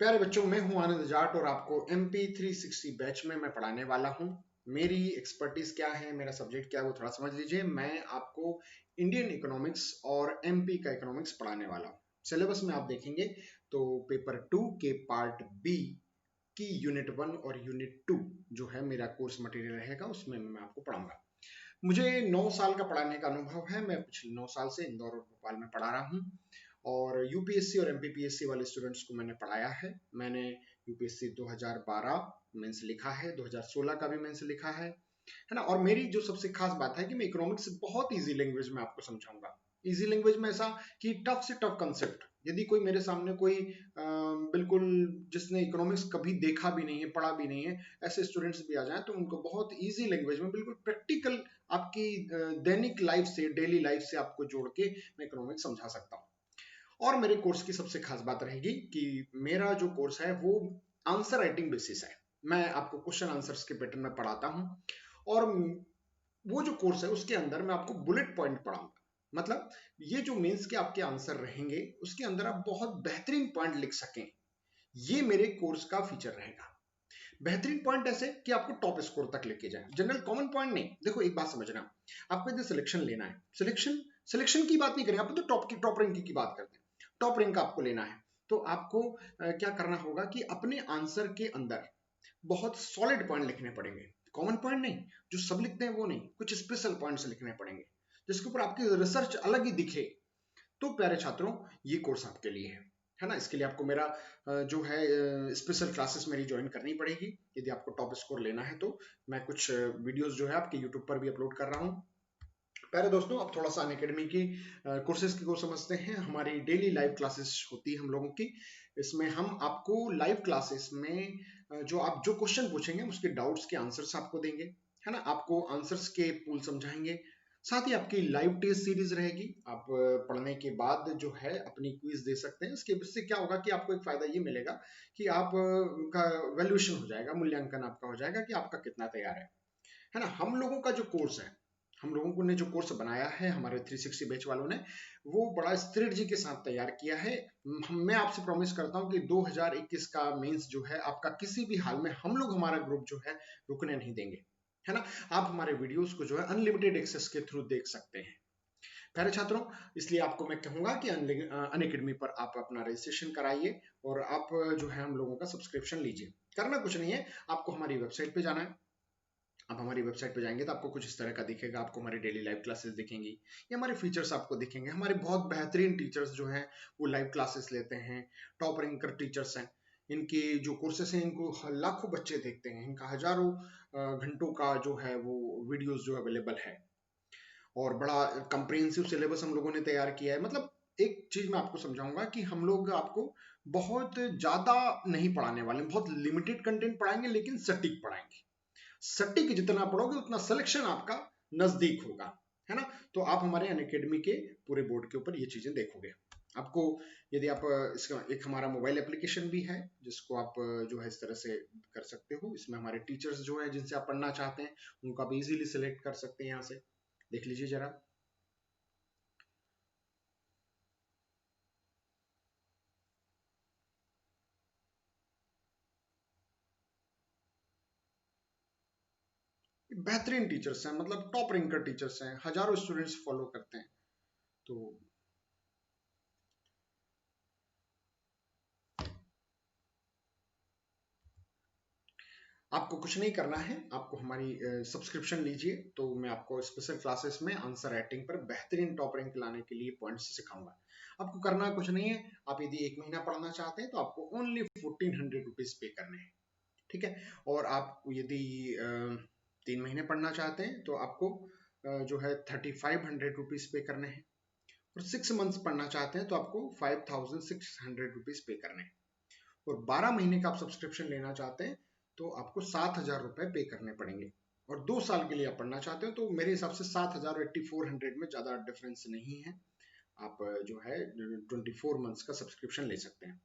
प्यारे बच्चों, मैं हूं आनंद जाट और आपको MP 360 बैच में मैं पढ़ाने वाला हूं। मेरी एक्सपर्टीज क्या है, मेरा सब्जेक्ट क्या है, वो थोड़ा समझ लीजिए। मैं आपको इंडियन इकोनॉमिक्स और MP का इकोनॉमिक्स पढ़ाने वाला हूं। सिलेबस में आप देखेंगे तो पेपर 2 के पार्ट बी की यूनिट 1 और यूनिट 2 जो है मेरा कोर्स मटेरियल रहेगा, उसमें मैं आपको पढ़ाऊंगा। मुझे 9 साल का पढ़ाने का अनुभव है। मैं पिछले 9 साल से इंदौर और भोपाल में पढ़ा रहा हूँ और यूपीएससी और एमपीपीएससी वाले स्टूडेंट्स को मैंने पढ़ाया है। मैंने यूपीएससी 2012 मेंस लिखा है, 2016 का भी मेंस लिखा है ना। और मेरी जो सबसे खास बात है कि मैं इकोनॉमिक्स बहुत इजी लैंग्वेज में आपको समझाऊंगा। इजी लैंग्वेज में ऐसा कि टफ से टफ कंसेप्ट, यदि कोई मेरे सामने कोई बिल्कुल जिसने इकोनॉमिक्स कभी देखा भी नहीं है, पढ़ा भी नहीं है, ऐसे स्टूडेंट्स भी आ जाएं तो उनको बहुत इजी लैंग्वेज में बिल्कुल प्रैक्टिकल आपकी दैनिक लाइफ से, डेली लाइफ से आपको जोड़ के मैं इकोनॉमिक्स समझा सकता हूँ। और मेरे कोर्स की सबसे खास बात रहेगी कि मेरा जो कोर्स है वो आंसर राइटिंग बेसिस है। मैं आपको क्वेश्चन आंसर्स के पैटर्न में पढ़ाता हूँ और वो जो कोर्स है उसके अंदर मैं आपको बुलेट पॉइंट पढ़ाऊंगा। मतलब ये जो मेंस के आपके आंसर रहेंगे उसके अंदर आप बहुत बेहतरीन पॉइंट लिख सकें, ये मेरे कोर्स का फीचर रहेगा। बेहतरीन पॉइंट ऐसे कि आपको टॉप स्कोर तक लेके जाए, जनरल कॉमन पॉइंट नहीं। देखो एक बात समझना, आपको यदि सिलेक्शन लेना है, सिलेक्शन की बात नहीं करें, आप तो टॉप रैंक की बात करते हैं। टॉप रैंक आपको लेना है तो आपको क्या करना होगा कि अपने आंसर के अंदर बहुत सॉलिड पॉइंट लिखने पड़ेंगे। कॉमन पॉइंट नहीं, जो सब लिखते हैं वो नहीं, कुछ स्पेशल पॉइंट्स लिखने पड़ेंगे जिसके ऊपर आपकी रिसर्च अलग ही दिखे। तो प्यारे छात्रों, ये कोर्स आपके लिए है ना। इसके लिए आपको मेरा जो है स्पेशल क्लासेस मेरी ज्वाइन करनी पड़ेगी यदि आपको टॉप स्कोर लेना है। तो मैं कुछ वीडियोस जो है आपके यूट्यूब पर भी अपलोड कर रहा हूँ। प्यारे दोस्तों, अब थोड़ा सा अनअकैडमी की कोर्सेज की को समझते हैं। हमारी डेली लाइव क्लासेस होती है हम लोगों की। इसमें हम आपको लाइव क्लासेस में जो आप जो क्वेश्चन पूछेंगे उसके डाउट्स के आंसर्स आपको देंगे, है ना। आपको आंसर्स के पूल समझाएंगे। साथ ही आपकी लाइव टेस्ट सीरीज रहेगी। आप पढ़ने के बाद जो है अपनी क्विज दे सकते हैं। इससे क्या होगा कि आपको एक फायदा ये मिलेगा कि आप का वैल्यूएशन हो जाएगा, मूल्यांकन आपका हो जाएगा कि आपका कितना तैयार है ना। हम लोगों का जो कोर्स है, हम लोगों को ने जो कोर्स बनाया है हमारे 360 बैच वालों ने, वो बड़ा स्ट्रेटजी के साथ तैयार किया है। मैं आपसे प्रॉमिस करता हूं कि 2021 का मेंस जो है आपका किसी भी हाल में हम लोग, हमारा ग्रुप जो है, रुकने नहीं देंगे, है ना। आप हमारे वीडियोस को जो है अनलिमिटेड एक्सेस के थ्रू देख सकते हैं। प्यारे छात्रों, इसलिए आपको मैं कहूंगा कि अनअकैडमी पर आप अपना रजिस्ट्रेशन कराइए और आप जो है हम लोगों का सब्सक्रिप्शन लीजिए। करना कुछ नहीं है, आपको हमारी वेबसाइट पे जाना है। आप हमारी वेबसाइट पे जाएंगे तो आपको कुछ इस तरह का दिखेगा। आपको हमारी डेली लाइव क्लासेस दिखेंगी, ये हमारे फीचर्स आपको दिखेंगे। हमारे बहुत बेहतरीन टीचर्स जो हैं वो लाइव क्लासेस लेते हैं, टॉप रैंकर टीचर्स हैं। इनके जो कोर्सेस हैं इनको लाखों बच्चे देखते हैं, इनका हजारों घंटों का जो है वो वीडियोस जो अवेलेबल है। और बड़ा कंप्रिहेंसिव सिलेबस हम लोगों ने तैयार किया है। मतलब एक चीज मैं आपको समझाऊंगा कि हम लोग आपको बहुत ज्यादा नहीं पढ़ाने वाले, बहुत लिमिटेड कंटेंट पढ़ाएंगे लेकिन सटीक पढ़ाएंगे। सटीक जितना पढ़ोगे उतना सिलेक्शन आपका नजदीक होगा, है ना। तो आप हमारे अनअकैडमी के पूरे बोर्ड के ऊपर ये चीजें देखोगे। आपको यदि आप इसका एक हमारा मोबाइल एप्लीकेशन भी है जिसको आप जो है इस तरह से कर सकते हो। इसमें हमारे टीचर्स जो है जिनसे आप पढ़ना चाहते हैं उनको आप इजीली सिलेक्ट कर सकते हैं। यहाँ से देख लीजिए जरा। बेहतरीन टीचर्स हैं, मतलब टॉप रैंकर टीचर्स हैं, हजारों स्टूडेंट्स फॉलो करते हैं। तो आपको कुछ नहीं करना है, आपको हमारी सब्सक्रिप्शन लीजिए तो मैं आपको स्पेशल क्लासेस में आंसर राइटिंग पर बेहतरीन टॉप रैंक लाने के लिए पॉइंट्स सिखाऊंगा। आपको करना कुछ नहीं है। आप यदि 1 महीना पढ़ना चाहते हैं तो आपको ओनली 1400 रुपीज पे करने हैं, ठीक है। और आप यदि 3 महीने पढ़ना चाहते हैं तो आपको जो है 3500 रुपीज पे करने हैं। और 6 मंथ्स पढ़ना चाहते हैं तो आपको 5600 रुपीज पे करने हैं। और 12 महीने का आप सब्सक्रिप्शन लेना चाहते हैं तो आपको 7000 रुपए पे करने पड़ेंगे। और 2 साल के लिए आप पढ़ना चाहते हो तो मेरे हिसाब से 7000 और 8400 में ज्यादा डिफरेंस नहीं है। आप जो है 24 मंथ्स का सब्सक्रिप्शन ले सकते हैं।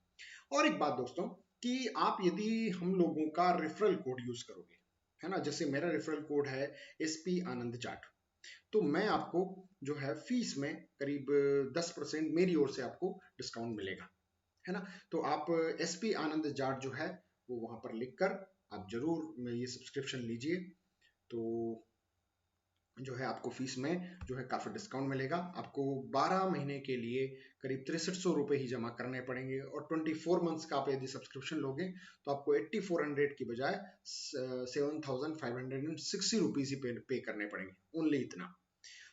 और एक बात दोस्तों, कि आप यदि हम लोगों का रेफरल कोड यूज करोगे, है ना, जैसे मेरा रेफरल कोड है SP आनंद जाट, तो मैं आपको जो है फीस में करीब 10% मेरी ओर से आपको डिस्काउंट मिलेगा। है ना। तो आप SP आनंद जाट जो है वो वहां पर लिखकर आप जरूर ये सब्सक्रिप्शन लीजिए। तो जो है आपको फीस में जो है काफी डिस्काउंट मिलेगा। आपको 12 महीने के लिए करीब 6300 रुपए ही जमा करने पड़ेंगे, और 24 मंथ्स का आप यदि सब्सक्रिप्शन लोगे तो आपको 8400 की बजाय 7560 रुपीज ही पे करने पड़ेंगे, ओनली इतना।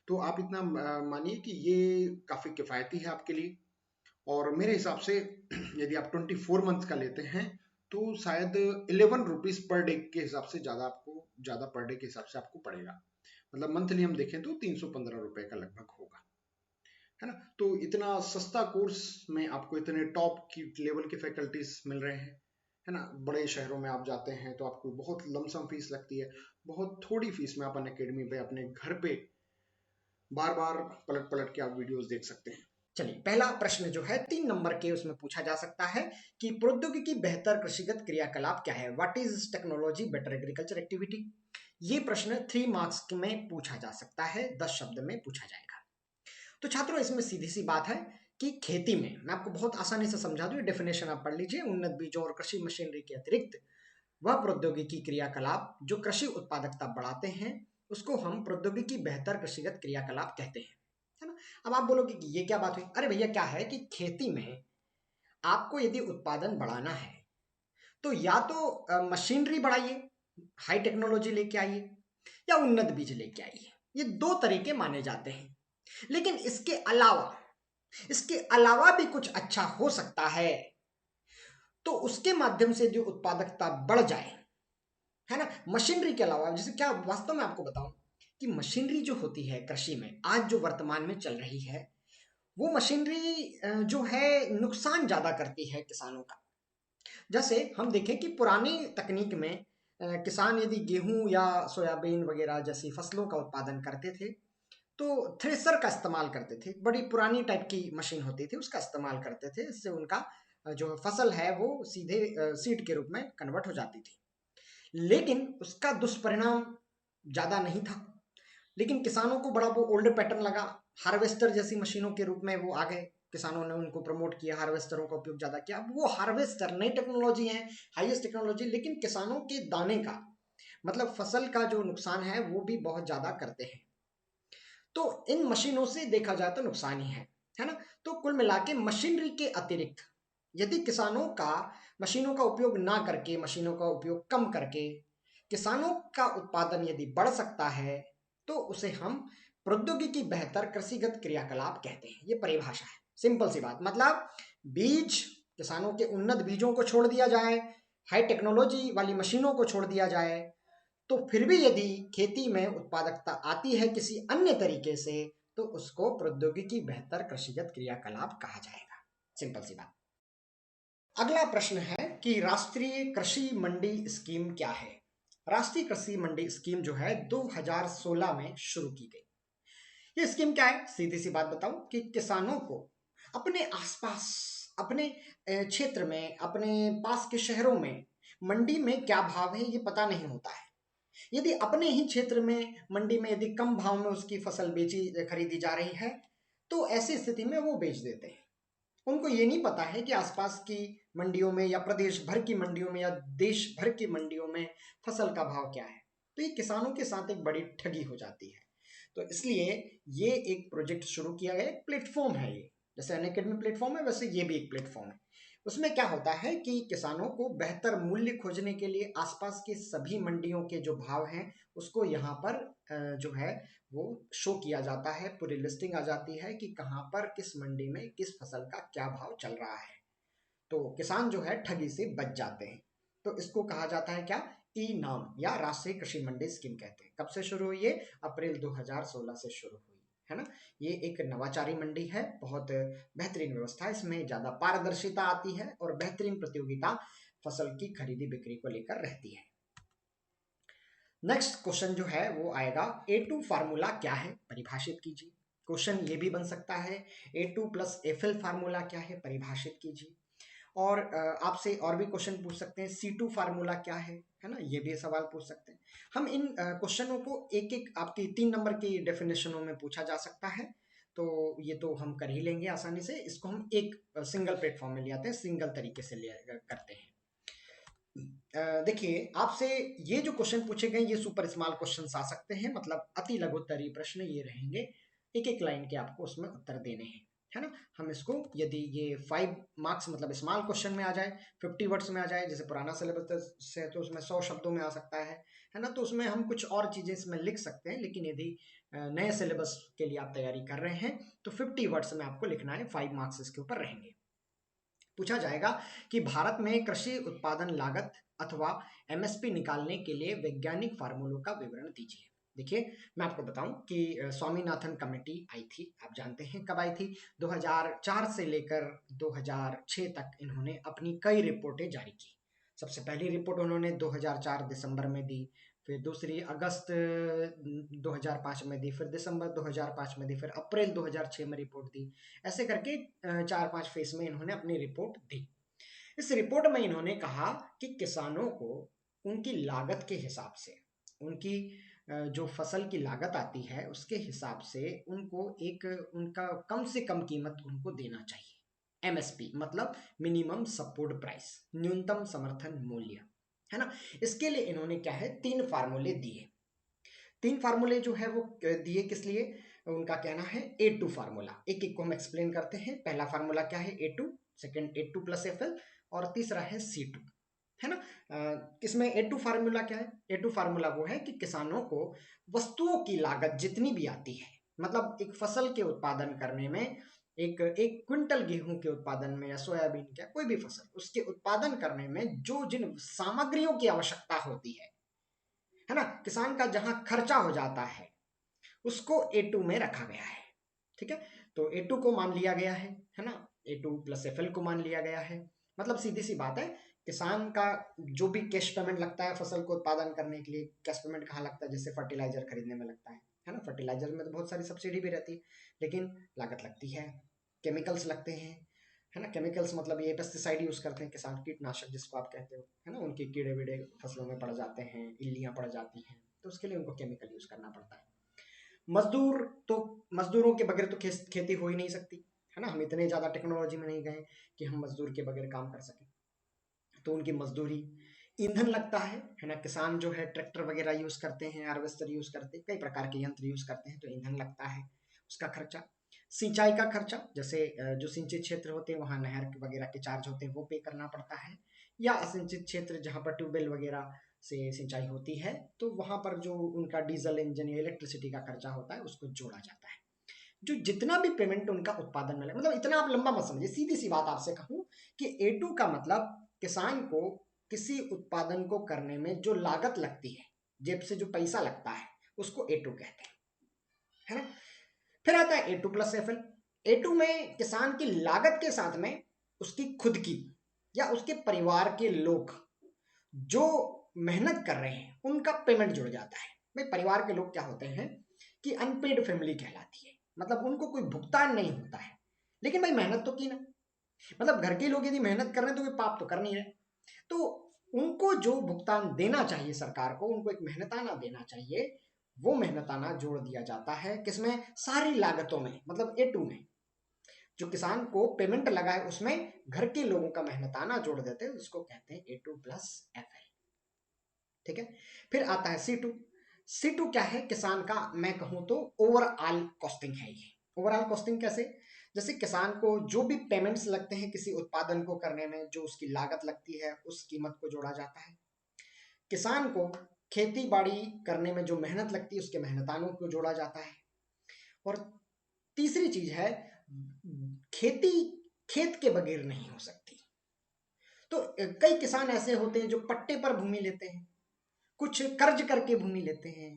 तो आप इतना मानिए कि ये काफी किफायती है आपके लिए। और मेरे हिसाब से यदि आप 24 मंथ का लेते हैं तो शायद 11 रुपीज पर डे के हिसाब से ज्यादा पर डे के हिसाब से आपको पड़ेगा। मतलब मंथली हम देखें तो 315 रुपए का लगभग होगा, है ना। तो इतना सस्ता कोर्स में आपको इतने टॉप की लेवल के फैकल्टीज मिल रहे हैं, है ना। बड़े शहरों में आप जाते हैं तो आपको बहुत लमसम फीस लगती है, बहुत थोड़ी फीस में आप अनअकैडमी पे अपने घर पे बार बार पलट पलट के आप वीडियोस देख सकते हैं। चलिए, पहला प्रश्न जो है 3 नंबर के उसमें पूछा जा सकता है कि प्रौद्योगिकी बेहतर कृषिगत क्रियाकलाप क्या है, what is technology better agriculture activity. ये प्रश्न 3 मार्क्स में पूछा जा सकता है, 10 शब्द में पूछा जाएगा। तो छात्रों, इसमें सीधी सी बात है कि खेती में मैं आपको बहुत आसानी से समझा दूं, डेफिनेशन आप पढ़ लीजिए। उन्नत बीजों और कृषि मशीनरी के अतिरिक्त वह प्रौद्योगिकी क्रियाकलाप जो कृषि उत्पादकता बढ़ाते हैं, उसको हम प्रौद्योगिकी बेहतर कृषिगत क्रियाकलाप कहते हैं, है ना। अब आप बोलोगे कि ये क्या बात हुई। अरे भैया, क्या है कि खेती में आपको यदि उत्पादन बढ़ाना है तो या तो मशीनरी बढ़ाइए, हाई टेक्नोलॉजी लेके आइए, या उन्नत बीज लेके आइए। ये दो तरीके माने जाते हैं। लेकिन इसके अलावा भी कुछ अच्छा हो सकता है, तो उसके माध्यम से जो उत्पादकता बढ़ जाए, है ना। मशीनरी के अलावा, जैसे क्या वास्तव में आपको बताऊं कि मशीनरी जो होती है कृषि में आज जो वर्तमान में चल रही है, वो मशीनरी जो है नुकसान ज्यादा करती है किसानों का। जैसे हम देखें कि पुरानी तकनीक में किसान यदि गेहूं या सोयाबीन वगैरह जैसी फसलों का उत्पादन करते थे तो थ्रेसर का इस्तेमाल करते थे। बड़ी पुरानी टाइप की मशीन होती थी, उसका इस्तेमाल करते थे। इससे उनका जो फसल है वो सीधे सीड के रूप में कन्वर्ट हो जाती थी। लेकिन उसका दुष्परिणाम ज्यादा नहीं था। लेकिन किसानों को बड़ा वो ओल्ड पैटर्न लगा। हार्वेस्टर जैसी मशीनों के रूप में वो आ गए, किसानों ने उनको प्रमोट किया, हार्वेस्टरों का उपयोग ज्यादा किया। अब वो हार्वेस्टर नई टेक्नोलॉजी है, हाईएस्ट टेक्नोलॉजी, लेकिन किसानों के दाने का मतलब फसल का जो नुकसान है वो भी बहुत ज्यादा करते हैं। तो इन मशीनों से देखा जाए तो नुकसान ही है ना। तो कुल मिला के मशीनरी के अतिरिक्त यदि किसानों का मशीनों का उपयोग ना करके, मशीनों का उपयोग कम करके किसानों का उत्पादन यदि बढ़ सकता है, तो उसे हम प्रौद्योगिकी बेहतर कृषिगत क्रियाकलाप कहते हैं। ये परिभाषा है, सिंपल सी बात। मतलब बीज, किसानों के उन्नत बीजों को छोड़ दिया जाए, हाई टेक्नोलॉजी वाली मशीनों को छोड़ दिया जाए, तो फिर भी यदि खेती में उत्पादकता आती है किसी अन्य तरीके से, तो उसको प्रौद्योगिकी बेहतर कृषिगत क्रियाकलाप कहा जाएगा। सिंपल सी बात। अगला प्रश्न है कि राष्ट्रीय कृषि मंडी स्कीम क्या है। राष्ट्रीय कृषि मंडी स्कीम जो है 2016 में शुरू की गई। ये स्कीम क्या है, सीधी सी बात बताऊं कि किसानों को अपने आसपास, अपने क्षेत्र में, अपने पास के शहरों में मंडी में क्या भाव है ये पता नहीं होता है। यदि अपने ही क्षेत्र में मंडी में यदि कम भाव में उसकी फसल बेची खरीदी जा रही है, तो ऐसी स्थिति में वो बेच देते हैं। उनको ये नहीं पता है कि आसपास की मंडियों में या प्रदेश भर की मंडियों में या देश भर की मंडियों में फसल का भाव क्या है। तो ये किसानों के साथ एक बड़ी ठगी हो जाती है। तो इसलिए ये एक प्रोजेक्ट शुरू किया गया, एक प्लेटफॉर्म है ये। जैसे अनअकैडमी प्लेटफॉर्म है, वैसे ये भी एक प्लेटफॉर्म है। उसमें क्या होता है कि किसानों को बेहतर मूल्य खोजने के लिए आसपास की सभी मंडियों के जो भाव हैं उसको यहाँ पर जो है वो शो किया जाता है। पूरी लिस्टिंग आ जाती है कि कहाँ पर किस मंडी में किस फसल का क्या भाव चल रहा है। तो किसान जो है ठगी से बच जाते हैं। तो इसको कहा जाता है क्या, ई नाम या राष्ट्रीय कृषि मंडी स्कीम कहते हैं। कब से शुरू हुई है, अप्रैल 2016 से शुरू हुई, है ना। ये एक नवाचारी मंडी है, बहुत बेहतरीन व्यवस्था है। इसमें ज्यादा पारदर्शिता आती है और बेहतरीन प्रतियोगिता फसल की खरीदी बिक्री को लेकर रहती है। नेक्स्ट क्वेश्चन जो है वो आएगा, A2 फार्मूला क्या है, परिभाषित कीजिए। क्वेश्चन ये भी बन सकता है, A2 प्लस FL फार्मूला क्या है, परिभाषित कीजिए। और आपसे और भी क्वेश्चन पूछ सकते हैं, C2 फार्मूला क्या है ना, ये भी सवाल पूछ सकते हैं। हम इन क्वेश्चनों को एक एक आपकी 3 नंबर की डेफिनेशनों में पूछा जा सकता है। तो ये तो हम कर ही लेंगे आसानी से। इसको हम एक सिंगल प्लेटफॉर्म में ले आते हैं, सिंगल तरीके से करते हैं। देखिए, आपसे ये जो क्वेश्चन पूछे गए ये सुपर स्मॉल क्वेश्चन आ सकते हैं, मतलब अति लघुत्तरीय प्रश्न ये रहेंगे, एक एक लाइन के आपको उसमें उत्तर देने हैं, है ना। हम इसको यदि ये 5 मार्क्स मतलब स्मॉल क्वेश्चन में आ जाए, 50 वर्ड्स में आ जाए, जैसे पुराना सिलेबस से तो उसमें 100 शब्दों में आ सकता है ना, तो उसमें हम कुछ और चीजें इसमें लिख सकते हैं। लेकिन यदि नए सिलेबस के लिए आप तैयारी कर रहे हैं तो 50 वर्ड्स में आपको लिखना है, 5 मार्क्स इसके ऊपर रहेंगे। पूछा जाएगा कि भारत में कृषि उत्पादन लागत अथवा एमएसपी निकालने के लिए वैज्ञानिक फार्मूलों का विवरण दीजिए। देखिए, मैं आपको बताऊं कि स्वामीनाथन कमेटी आई थी, आप जानते हैं कब आई थी, 2004 से लेकर 2006 तक इन्होंने अपनी कई रिपोर्टें जारी की। सबसे पहली रिपोर्ट उन्होंने 2004 दिसंबर में दी, फिर दूसरी अगस्त 2005 में दी, फिर दिसंबर 2005 में दी, फिर अप्रैल 2006 में रिपोर्ट दी। ऐसे करके 4-5 फेज में इन्होंने अपनी रिपोर्ट दी। इस रिपोर्ट में इन्होंने कहा कि किसानों को उनकी लागत के हिसाब से, उनकी जो फसल की लागत आती है उसके हिसाब से उनको एक उनका कम से कम कीमत उनको देना चाहिए। एमएसपी मतलब मिनिमम सपोर्ट प्राइस, न्यूनतम समर्थन मूल्य, है ना। इसके लिए इन्होंने क्या है, 3 फार्मूले दिए। 3 फार्मूले जो है वो दिए किस लिए, उनका कहना है A2 फार्मूला। एक एक को हम एक्सप्लेन करते हैं। पहला फार्मूला क्या है, A2, second A2 plus FL, और तीसरा है C2, है ना। इसमें A2 फार्मूला क्या है, A2 फार्मूला वो है कि किसानों को वस्तुओं की लागत जितनी भी आती है, मतलब एक फसल के उत्पादन करने में, एक क्विंटल गेहूं के उत्पादन में या सोयाबीन का कोई भी फसल, उसके उत्पादन करने में जो जिन सामग्रियों की आवश्यकता होती है ना, किसान का जहां खर्चा हो जाता है उसको A2 में रखा गया है। ठीक है, तो A2 को मान लिया गया है ना, A2 प्लस FL को मान लिया गया है। मतलब सीधी सी बात है, किसान का जो भी कैश पेमेंट लगता है फसल को उत्पादन करने के लिए, कैश पेमेंट कहाँ लगता है, जैसे फर्टिलाइजर खरीदने में लगता है ना। फर्टिलाइजर में तो बहुत सारी सब्सिडी भी रहती है, लेकिन लागत लगती है। केमिकल्स लगते हैं, है ना। केमिकल्स मतलब ये पेस्टिसाइड यूज करते हैं किसान, कीटनाशक जिसको आप कहते हो, है ना। उनके कीड़े वीड़े फसलों में पड़ जाते हैं, इल्लियां पड़ जाती हैं, तो उसके लिए उनको केमिकल यूज करना पड़ता है। मजदूर तो, मजदूरों के बगैर तो खेती हो ही नहीं सकती, है ना। हम इतने ज्यादा टेक्नोलॉजी में नहीं गए कि हम मजदूर के बगैर काम कर सकें, तो उनकी मजदूरी, ईंधन लगता है ना। किसान जो है ट्रैक्टर वगैरह यूज करते हैं, हार्वेस्टर यूज करते हैं, कई प्रकार के यंत्र यूज करते हैं, तो ईंधन लगता है, उसका खर्चा। सिंचाई का खर्चा, जैसे जो सिंचित क्षेत्र होते हैं वहां नहर वगैरह के चार्ज होते हैं वो पे करना पड़ता है, या असिंचित क्षेत्र जहां पर ट्यूबवेल वगैरह से सिंचाई होती है तो वहां पर जो उनका डीजल इंजन या इलेक्ट्रिसिटी का खर्चा होता है उसको जोड़ा जाता है। जो जितना भी पेमेंट उनका उत्पादन में, मतलब इतना आप लंबा मत समझिए, सीधी सी बात आपसे कहूं कि A2 का मतलब किसान को किसी उत्पादन को करने में जो लागत लगती है, जेब से जो पैसा लगता है, उसको A2 कहते हैं, है ना। फिर आता है A2 प्लस FL। A2 में किसान की लागत के साथ में उसकी खुद की या उसके परिवार के लोग जो मेहनत कर रहे हैं उनका पेमेंट जुड़ जाता है। भाई परिवार के लोग क्या होते हैं कि अनपेड फैमिली कहलाती है, मतलब उनको कोई भुगतान नहीं होता है, लेकिन भाई मेहनत तो की ना। मतलब घर के लोग यदि मेहनत कर रहे हैं तो वे पाप तो कर नहीं रहे, तो उनको जो भुगतान देना चाहिए सरकार को, उनको एक मेहनताना देना चाहिए, वो मेहनताना जोड़ दिया जाता है किसमें, सारी लागतों में, मतलब A2 में जो किसान को पेमेंट लगा है उसमें घर के लोगों का मेहनताना जोड़ देते हैं, उसको कहते हैं A2 प्लस FL। ठीक है, फिर आता है C2। C2 क्या है, किसान का मैं कहूं तो ओवरऑल कॉस्टिंग है। ये ओवरऑल कॉस्टिंग कैसे, जैसे किसान को जो भी पेमेंट्स लगते हैं किसी उत्पादन को करने में, जो उसकी लागत लगती है उस कीमत को जोड़ा जाता है। किसान को खेती बाड़ी करने में जो मेहनत लगती है उसके मेहनतानों को जोड़ा जाता है। और तीसरी चीज है, खेती खेत के बगैर नहीं हो सकती। तो कई किसान ऐसे होते हैं जो पट्टे पर भूमि लेते हैं, कुछ कर्ज करके भूमि लेते हैं,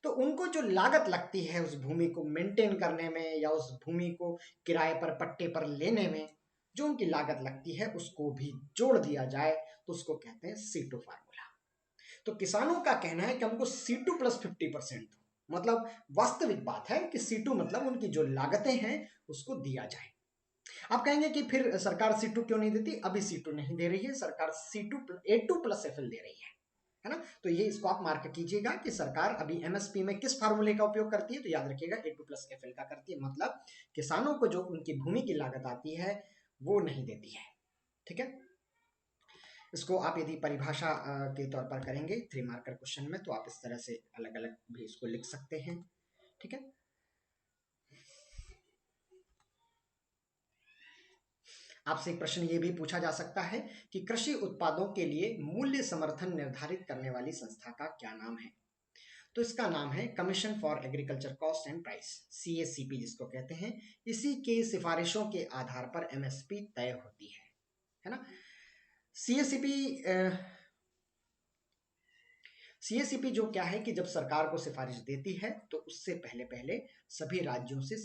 तो उनको जो लागत लगती है उस भूमि को मेंटेन करने में या उस भूमि को किराए पर पट्टे पर लेने में, जो उनकी लागत लगती है उसको भी जोड़ दिया जाए तो उसको कहते हैं C2 फार्मूला। तो किसानों का कहना है कि हमको C2 प्लस 50%, मतलब वास्तविक बात है कि C2 मतलब उनकी जो लागतें हैं उसको दिया जाए। आप कहेंगे कि फिर सरकार C2 क्यों नहीं देती, अभी C2 नहीं दे रही है सरकार, A2 प्लस FL दे रही है। है ना। तो ये इसको आप मार्क कीजिएगा कि सरकार अभी एमएसपी में किस फार्मूले का उपयोग करती है, तो याद रखिएगा A2+FL का करती है, मतलब किसानों को जो उनकी भूमि की लागत आती है वो नहीं देती है। ठीक है, इसको आप यदि परिभाषा के तौर पर करेंगे 3 मार्कर क्वेश्चन में, तो आप इस तरह से अलग अलग भी इसको लिख सकते हैं। ठीक है, आपसे एक प्रश्न ये भी पूछा जा सकता है कि कृषि उत्पादों के लिए मूल्य समर्थन निर्धारित करने वाली संस्था का क्या नाम है, तो इसका नाम है commission for agriculture cost and price, CACP जिसको कहते हैं। इसी के सिफारिशों के आधार पर MSP तय होती है ना। CACP जो क्या है कि जब सरकार को सिफारिश देती है तो उससे पहले पहले सभी राज्यों से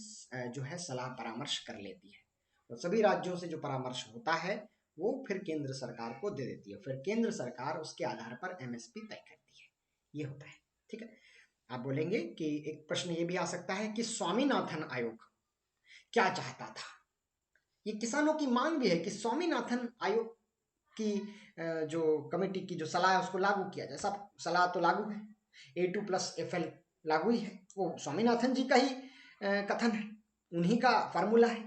जो है सलाह परामर्श कर लेती है, तो सभी राज्यों से जो परामर्श होता है वो फिर केंद्र सरकार को दे देती है, फिर केंद्र सरकार उसके आधार पर MSP तय करती है, ये होता है। ठीक है, आप बोलेंगे कि एक प्रश्न ये भी आ सकता है कि स्वामीनाथन आयोग क्या चाहता था। ये किसानों की मांग भी है कि स्वामीनाथन आयोग की जो कमेटी की जो सलाह है उसको लागू किया जाए। सब सलाह तो लागू है, A2+FL लागू ही है, वो स्वामीनाथन जी का ही कथन है, उन्हीं का फार्मूला है।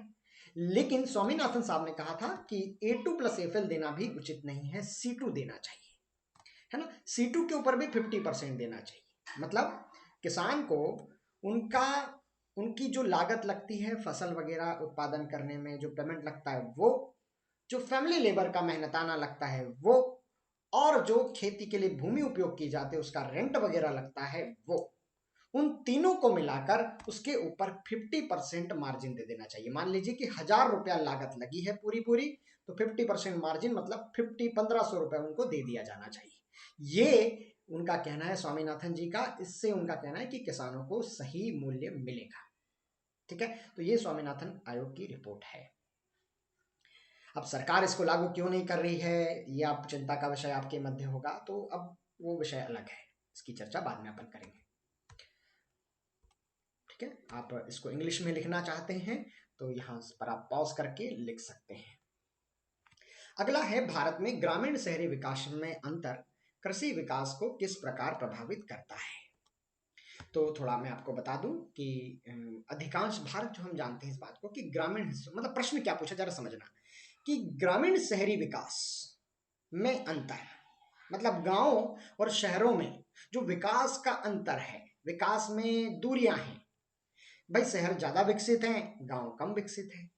लेकिन स्वामीनाथन साहब ने कहा था कि A2+FL देना भी उचित नहीं है, C2 देना चाहिए, है ना। C2 के ऊपर भी 50% देना चाहिए, मतलब किसान को उनकी जो लागत लगती है फसल वगैरह उत्पादन करने में, जो पेमेंट लगता है वो, जो फैमिली लेबर का मेहनताना लगता है वो, और जो खेती के लिए भूमि उपयोग की जाती है उसका रेंट वगैरह लगता है वो, उन तीनों को मिलाकर उसके ऊपर 50% मार्जिन दे देना चाहिए। मान लीजिए कि 1000 रुपया लागत लगी है पूरी, तो 50% मार्जिन मतलब 1500 रुपए उनको दे दिया जाना चाहिए। ये उनका कहना है स्वामीनाथन जी का, इससे उनका कहना है कि किसानों को सही मूल्य मिलेगा। ठीक है, तो ये स्वामीनाथन आयोग की रिपोर्ट है। अब सरकार इसको लागू क्यों नहीं कर रही है, ये आप चिंता का विषय आपके मध्य होगा, तो अब वो विषय अलग है, इसकी चर्चा बाद में अपन करेंगे। ठीक है, आप इसको इंग्लिश में लिखना चाहते हैं तो यहां पर आप पॉज करके लिख सकते हैं। अगला है, भारत में ग्रामीण शहरी विकास में अंतर कृषि विकास को किस प्रकार प्रभावित करता है। तो थोड़ा मैं आपको बता दूं कि अधिकांश भारत जो हम जानते हैं इस बात को कि ग्रामीण मतलब प्रश्न क्या पूछा, जरा समझना कि ग्रामीण शहरी विकास में अंतर, मतलब गांव और शहरों में जो विकास का अंतर है, विकास में दूरियां हैं। भाई शहर ज्यादा विकसित हैं, गांव कम विकसित है,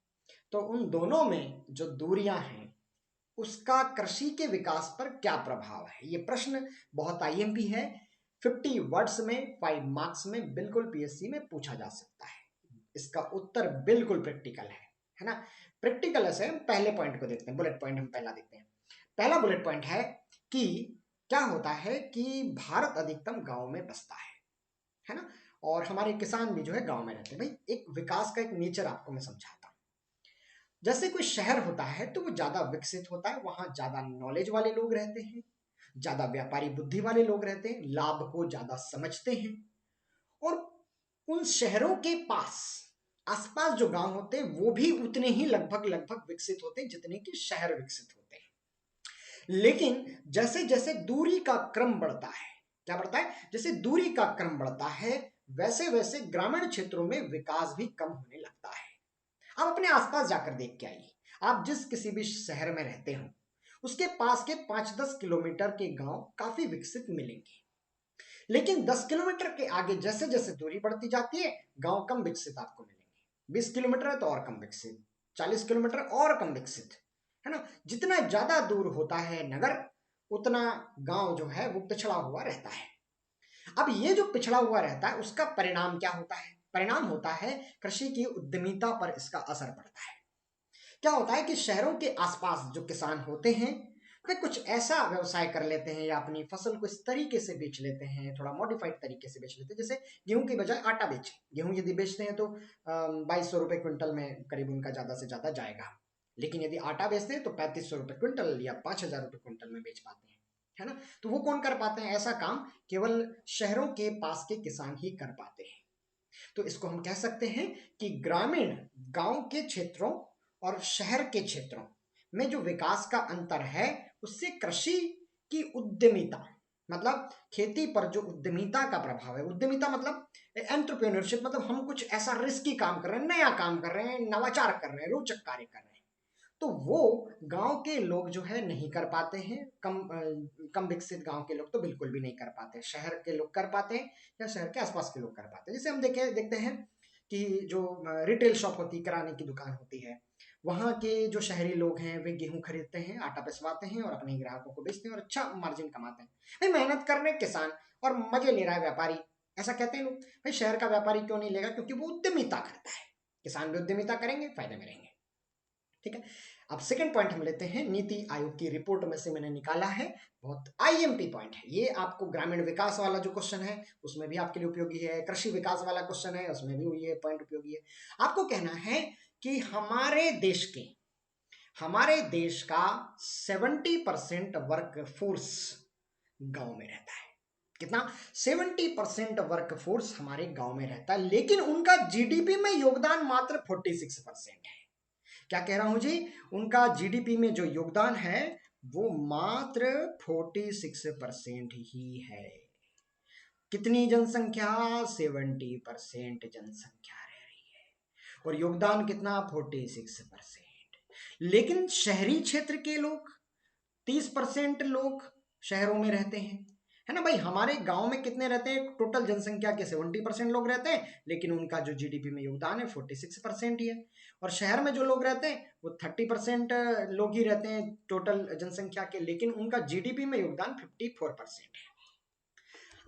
तो उन दोनों में जो दूरियां हैं उसका कृषि के विकास पर क्या प्रभाव है। ये प्रश्न बहुत IMP है, 50 वर्ड्स में 5 मार्क्स में बिल्कुल PSC में पूछा जा सकता है। इसका उत्तर बिल्कुल प्रैक्टिकल है ना। प्रैक्टिकल ऐसे हम पहले पॉइंट को देखते हैं, बुलेट पॉइंट हम पहला देखते हैं। पहला बुलेट पॉइंट है कि क्या होता है कि भारत अधिकतम गांव में बसता है ना, और हमारे किसान भी जो है गांव में रहते हैं। भाई एक विकास का एक नेचर आपको मैं समझाता हूं। जैसे कोई शहर होता है तो वो ज्यादा विकसित होता है, वहां ज्यादा नॉलेज वाले लोग रहते हैं, ज्यादा व्यापारी बुद्धि वाले लोग रहते हैं, लाभ को ज्यादा समझते हैं, और उन शहरों के पास आसपास जो गांव होते हैं वो भी उतने ही लगभग विकसित होते हैं जितने कि शहर विकसित होते हैं। लेकिन जैसे जैसे दूरी का क्रम बढ़ता है, क्या बढ़ता है, जैसे दूरी का क्रम बढ़ता है वैसे वैसे ग्रामीण क्षेत्रों में विकास भी कम होने लगता है। आप अपने आसपास जाकर देख के आइए, आप जिस किसी भी शहर में रहते हो उसके पास के 5-10 किलोमीटर के गांव काफी विकसित मिलेंगे, लेकिन 10 किलोमीटर के आगे जैसे जैसे दूरी बढ़ती जाती है गांव कम विकसित आपको मिलेंगे। 20 किलोमीटर है तो और कम विकसित, 40 किलोमीटर और कम विकसित, है ना। जितना ज्यादा दूर होता है नगर उतना गांव जो है वो पिछड़ा हुआ रहता है। अब ये जो पिछड़ा हुआ रहता है उसका परिणाम क्या होता है, परिणाम होता है कृषि की उद्यमिता पर इसका असर पड़ता है। क्या होता है कि शहरों के आसपास जो किसान होते हैं वे कुछ ऐसा व्यवसाय कर लेते हैं या अपनी फसल को इस तरीके से बेच लेते हैं, थोड़ा मॉडिफाइड तरीके से बेच लेते हैं, जैसे गेहूं की बजाय आटा बेचे। गेहूं यदि बेचते हैं तो 2200 रुपए क्विंटल में करीब उनका ज्यादा से ज्यादा जाएगा, लेकिन यदि आटा बेचते हैं तो 3500 रुपए क्विंटल या 5000 रुपए क्विंटल में बेच पाते हैं, है ना। तो वो कौन कर पाते हैं, ऐसा काम केवल शहरों के पास के किसान ही कर पाते हैं। तो इसको हम कह सकते हैं कि ग्रामीण गांव के क्षेत्रों और शहर के क्षेत्रों में जो विकास का अंतर है उससे कृषि की उद्यमिता मतलब खेती पर जो उद्यमिता का प्रभाव है, उद्यमिता मतलब एंटरप्रेन्योरशिप, मतलब हम कुछ ऐसा रिस्की काम कर रहे हैं, नया काम कर रहे हैं, नवाचार कर रहे हैं, रोचक कार्य कर रहे हैं, तो वो गांव के लोग जो है नहीं कर पाते हैं। कम विकसित गांव के लोग तो बिल्कुल भी नहीं कर पाते, शहर के लोग कर पाते हैं या शहर के आसपास के लोग कर पाते हैं। जैसे हम देखते हैं कि जो रिटेल शॉप होती है, किराने की दुकान होती है, वहाँ के जो शहरी लोग हैं वे गेहूं खरीदते हैं, आटा पिसवाते हैं और अपने ग्राहकों को बेचते हैं और अच्छा मार्जिन कमाते हैं। भाई मेहनत कर रहे हैं किसान और मजे ले रहा है व्यापारी, ऐसा कहते हैं लोग। भाई शहर का व्यापारी क्यों नहीं लेगा? क्योंकि वो उद्यमिता करता है। किसान भी उद्यमिता करेंगे, फायदे में रहेंगे। ठीक है। अब सेकंड पॉइंट हम लेते हैं, नीति आयोग की रिपोर्ट में से मैंने निकाला है, बहुत आईएमपी पॉइंट है ये। आपको ग्रामीण विकास वाला जो क्वेश्चन है उसमें भी आपके लिए उपयोगी है, कृषि विकास वाला क्वेश्चन है उसमें भी ये पॉइंट उपयोगी है। आपको कहना है कि हमारे देश का 70% वर्क फोर्स गांव में रहता है। कितना? 70% वर्क फोर्स हमारे गांव में रहता है, लेकिन उनका जीडीपी में योगदान मात्र 46% है। क्या कह रहा हूं जी? उनका जीडीपी में जो योगदान है वो मात्र 46% ही है। कितनी जनसंख्या? 70% जनसंख्या रह रही है और योगदान कितना? 46%। लेकिन शहरी क्षेत्र के लोग, 30% लोग शहरों में रहते हैं, है ना भाई। हमारे गांव में कितने रहते हैं? टोटल जनसंख्या के 70% लोग रहते हैं, लेकिन उनका जो जीडीपी में योगदान है 46% ही है। और शहर में जो लोग रहते हैं वो 30% लोग ही रहते हैं टोटल जनसंख्या के, लेकिन उनका जीडीपी में योगदान 54% है।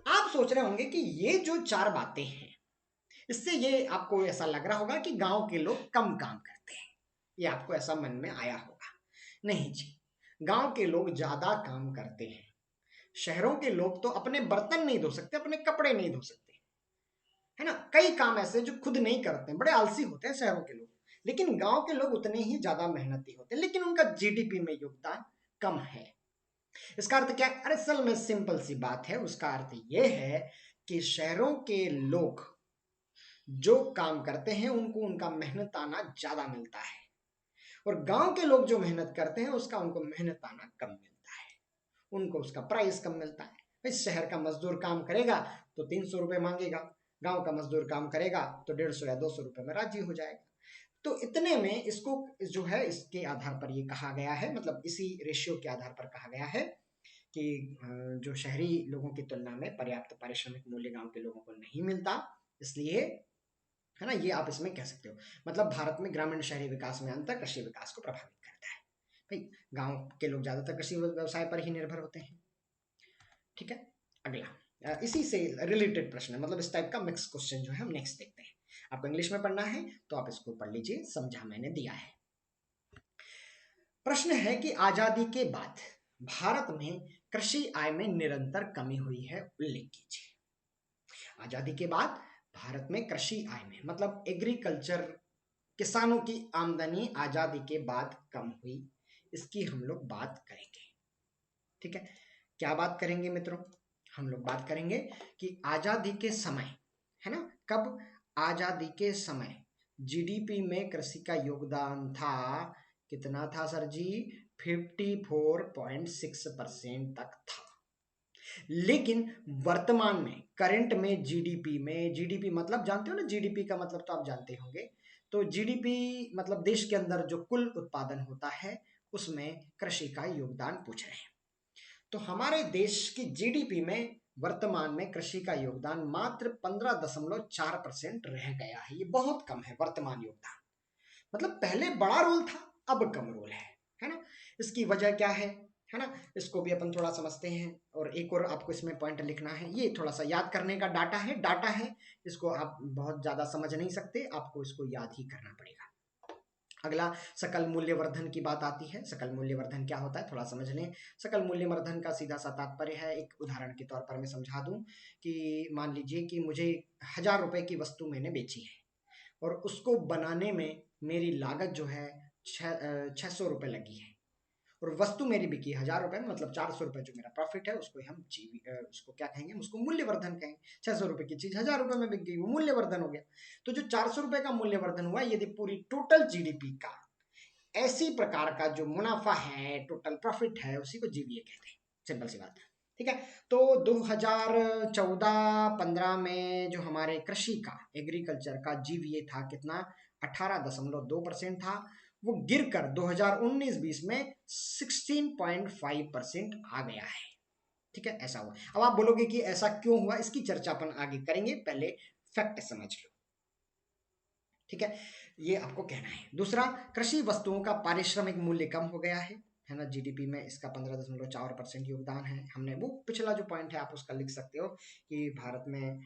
आप सोच रहे होंगे कि ये जो चार बातें हैं, इससे ये आपको ऐसा लग रहा होगा कि गांव के लोग कम काम करते हैं, ये आपको ऐसा मन में आया होगा। नहीं जी, गांव के लोग ज्यादा काम करते हैं। शहरों के लोग तो अपने बर्तन नहीं धो सकते, अपने कपड़े नहीं धो सकते, है ना। कई काम ऐसे जो खुद नहीं करते हैं, बड़े आलसी होते हैं शहरों के लोग। लेकिन गांव के लोग उतने ही ज्यादा मेहनती होते हैं, लेकिन उनका जीडीपी में योगदान कम है। इसका अर्थ क्या है? अरे असल में सिंपल सी बात है, उसका अर्थ यह है कि शहरों के लोग जो काम करते हैं उनको उनका मेहनत आना ज्यादा मिलता है, और गांव के लोग जो मेहनत करते हैं उसका उनको मेहनत आना कम मिलता है, उनको उसका प्राइस कम मिलता है। भाई शहर का मजदूर काम करेगा तो 300 रुपये मांगेगा, गांव का मजदूर काम करेगा तो 150 या 200 रुपये में राजी हो जाएगा। तो इतने में इसको जो है इसके आधार पर ये कहा गया है, मतलब इसी रेशियो के आधार पर कहा गया है कि जो शहरी लोगों की तुलना में पर्याप्त पारिश्रमिक मूल्य गांव के लोगों को नहीं मिलता, इसलिए, है ना, ये आप इसमें कह सकते हो। मतलब भारत में ग्रामीण शहरी विकास में अंतर कृषि विकास को प्रभावित करता है। भाई गांव के लोग ज्यादातर कृषि व्यवसाय पर ही निर्भर होते हैं। ठीक है। अगला इसी से रिलेटेड प्रश्न है, मतलब इस टाइप का मिक्स क्वेश्चन जो है हम नेक्स्ट देखते हैं। आपको इंग्लिश में पढ़ना है तो आप इसको पढ़ लीजिए, समझा मैंने दिया है। प्रश्न है कि आजादी के बाद भारत में कृषि आय में निरंतर कमी हुई है, उल्लेख कीजिए। आजादी के बाद भारत में कृषि आय में, मतलब एग्रीकल्चर, किसानों की आमदनी आजादी के बाद कम हुई, इसकी हम लोग बात करेंगे। ठीक है। क्या बात करेंगे मित्रों? हम लोग बात करेंगे कि आजादी के समय, है ना, कब? आजादी के समय जीडीपी में कृषि का योगदान था, कितना था सर जी? 54.6% तक था। लेकिन वर्तमान में, करंट में जीडीपी मतलब जानते हो ना, जीडीपी का मतलब तो आप जानते होंगे। तो जीडीपी मतलब देश के अंदर जो कुल उत्पादन होता है उसमें कृषि का योगदान पूछ रहे हैं। तो हमारे देश की जीडीपी में वर्तमान में कृषि का योगदान मात्र 15.4% रह गया है। ये बहुत कम है वर्तमान योगदान, मतलब पहले बड़ा रोल था, अब कम रोल है ना। इसकी वजह क्या है ना, इसको भी अपन थोड़ा समझते हैं। और एक और आपको इसमें पॉइंट लिखना है, ये थोड़ा सा याद करने का डाटा है, इसको आप बहुत ज्यादा समझ नहीं सकते, आपको इसको याद ही करना पड़ेगा। अगला सकल मूल्यवर्धन की बात आती है। सकल मूल्यवर्धन क्या होता है थोड़ा समझ लें। सकल मूल्यवर्धन का सीधा सा तात्पर्य है, एक उदाहरण के तौर पर मैं समझा दूं कि मान लीजिए कि मुझे 1000 रुपए की वस्तु मैंने बेची है और उसको बनाने में मेरी लागत जो है 600 रुपये लगी है, और वस्तु मेरी बिकी 1000 रुपये में, मतलब 400 रुपये जो मेरा प्रॉफिट है उसको हम उसको क्या कहेंगे? उसको मूल्यवर्धन कहेंगे। 600 रुपये की चीज 1000 रुपये में बिक गई, वो मूल्यवर्धन हो गया। तो जो 400 रुपये का मूल्यवर्धन हुआ, यदि पूरी टोटल जीडीपी का ऐसी प्रकार का जो मुनाफा है, टोटल प्रॉफिट है, उसी को जीवीए कहते हैं। सिंपल सी बात है। ठीक है। तो 2014-15 में जो हमारे कृषि का, एग्रीकल्चर का जीवीए था कितना, 18.2% था। वो गिरकर 2019-20 में 16.5% आ गया है। ठीक है, ऐसा हुआ। अब आप बोलोगे कि ऐसा क्यों हुआ, इसकी चर्चा अपन आगे करेंगे, पहले फैक्ट समझ लो। ठीक है, ये आपको कहना है। दूसरा, कृषि वस्तुओं का पारिश्रमिक मूल्य कम हो गया है ना, जीडीपी में इसका 15.4% योगदान है। हमने वो पिछला जो पॉइंट है आप उसका लिख सकते हो कि भारत में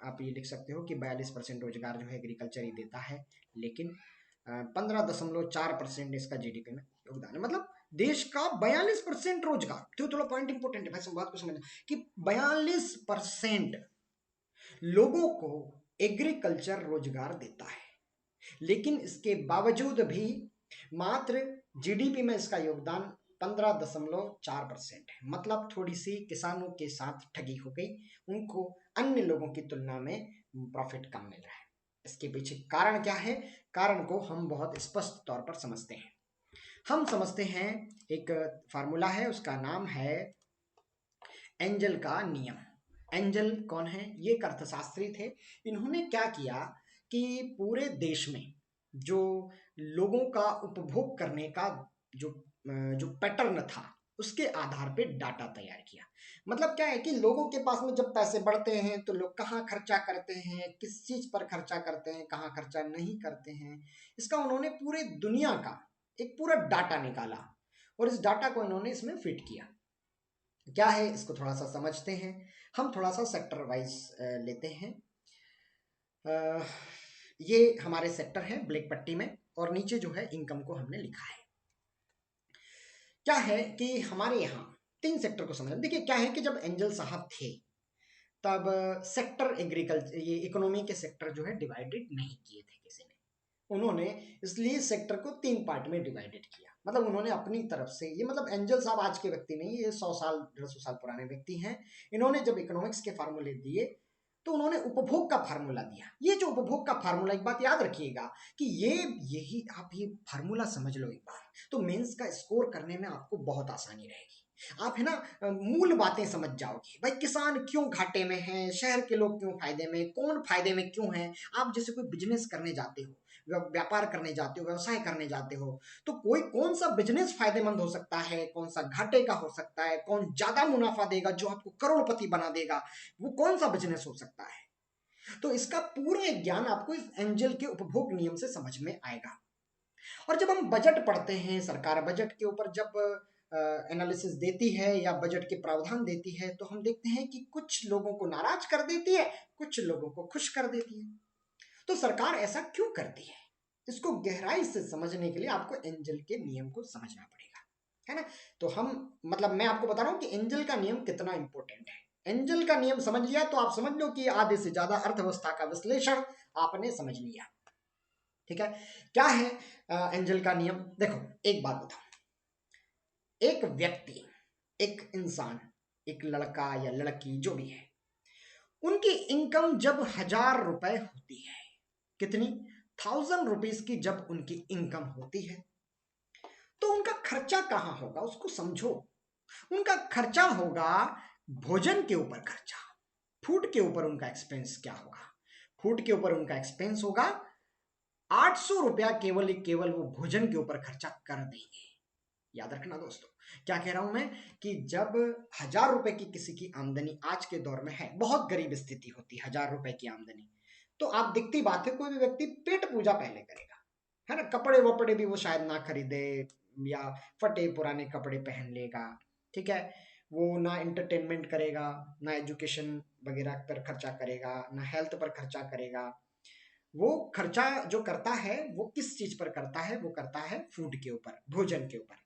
आप ये लिख सकते हो कि 42% रोजगार जो है एग्रीकल्चर ही देता है, लेकिन 15.4% इसका जीडीपी में योगदान है। मतलब देश का 42% रोजगार, तो थोड़ा पॉइंट इंपॉर्टेंट है भाई, बात को समझना कि 42% लोगों को एग्रीकल्चर रोजगार देता है, लेकिन इसके बावजूद भी मात्र जीडीपी में इसका योगदान 15.4% है। मतलब थोड़ी सी किसानों के साथ ठगी हो गई, उनको अन्य लोगों की तुलना में प्रॉफिट कम मिल रहा है। इसके पीछे कारण क्या है, कारण को हम बहुत स्पष्ट तौर पर समझते हैं। हम समझते हैं, एक फार्मूला है, उसका नाम है एंजल का नियम। एंजल कौन है, ये एक अर्थशास्त्री थे। इन्होंने क्या किया कि पूरे देश में जो लोगों का उपभोग करने का जो पैटर्न था, उसके आधार पे डाटा तैयार किया। मतलब क्या है कि लोगों के पास में जब पैसे बढ़ते हैं तो लोग कहाँ खर्चा करते हैं, किस चीज पर खर्चा करते हैं, कहाँ खर्चा नहीं करते हैं, इसका उन्होंने पूरे दुनिया का एक पूरा डाटा निकाला और इस डाटा को इन्होंने इसमें फिट किया। क्या है इसको थोड़ा सा समझते हैं। हम थोड़ा सा सेक्टर वाइज लेते हैं। ये हमारे सेक्टर है ब्लैक पट्टी में, और नीचे जो है इनकम को हमने लिखा है। क्या है कि हमारे यहाँ 3 सेक्टर को समझना। देखिए क्या है कि जब एंजल साहब थे तब सेक्टर एग्रीकल्चर, ये इकोनॉमी के सेक्टर जो है डिवाइडेड नहीं किए थे किसी ने, उन्होंने इसलिए सेक्टर को 3 पार्ट में डिवाइडेड किया। मतलब उन्होंने अपनी तरफ से, ये मतलब एंजल साहब आज के व्यक्ति नहीं, ये 100 साल 150 साल पुराने व्यक्ति हैं। इन्होंने जब इकोनॉमिक्स के फार्मूले दिए तो उन्होंने उपभोग का फार्मूला दिया। ये जो उपभोग का फार्मूला, एक बात याद रखिएगा कि यही आप ये फार्मूला समझ लो एक बार, तो मेंस का स्कोर करने में आपको बहुत आसानी रहेगी। आप है ना मूल बातें समझ जाओगे, भाई किसान क्यों घाटे में है, शहर के लोग क्यों फायदे में, कौन फायदे में क्यों है। आप जैसे कोई बिजनेस करने जाते हो, व्यापार करने जाते हो, व्यवसाय करने जाते हो, तो कोई कौन सा बिजनेस फायदेमंद हो सकता है, कौन सा घाटे का हो सकता है, कौन ज्यादा मुनाफा देगा जो आपको करोड़पति बना देगा, वो कौन सा बिजनेस हो सकता है। तो इसका पूरा ज्ञान आपको इस एंजल के उपभोग नियम से समझ में आएगा। और जब हम बजट पढ़ते हैं, सरकार बजट के ऊपर जब एनालिसिस देती है या बजट के प्रावधान देती है, तो हम देखते हैं कि कुछ लोगों को नाराज कर देती है, कुछ लोगों को खुश कर देती है। तो सरकार ऐसा क्यों करती है, इसको गहराई से समझने के लिए आपको एंजल के नियम को समझना पड़ेगा, है ना। तो हम, मतलब मैं आपको बता रहा हूं कि एंजल का नियम कितना इंपॉर्टेंट है। एंजल का नियम समझ लिया तो आप समझ लो कि आधे से ज्यादा अर्थव्यवस्था का विश्लेषण आपने समझ लिया। ठीक है, क्या है एंजल का नियम। देखो एक बात बताओ, एक व्यक्ति, एक इंसान, एक लड़का या लड़की जो भी है, उनकी इनकम जब 1000 रुपए होती है, कितनी, 1000 रुपीज की जब उनकी इनकम होती है, तो उनका खर्चा कहां होगा उसको समझो। उनका खर्चा होगा भोजन के ऊपर खर्चा, फूड के ऊपर उनका एक्सपेंस क्या होगा, फूड के ऊपर उनका एक्सपेंस होगा 800 रुपया, केवल वो भोजन के ऊपर खर्चा कर देंगे। याद रखना दोस्तों, क्या कह रहा हूं मैं कि जब 1000 रुपए की किसी की आमदनी आज के दौर में है, बहुत गरीब स्थिति होती है 1000 रुपए की आमदनी, तो आप दिखती बात है कोई भी व्यक्ति पेट पूजा पहले करेगा, है ना। कपड़े वपड़े भी वो शायद ना खरीदे या फटे पुराने कपड़े पहन लेगा। ठीक है, वो ना एंटरटेनमेंट करेगा, ना एजुकेशन वगैरह पर खर्चा करेगा, ना हेल्थ पर खर्चा करेगा। वो खर्चा जो करता है वो किस चीज पर करता है, वो करता है फूड के ऊपर, भोजन के ऊपर।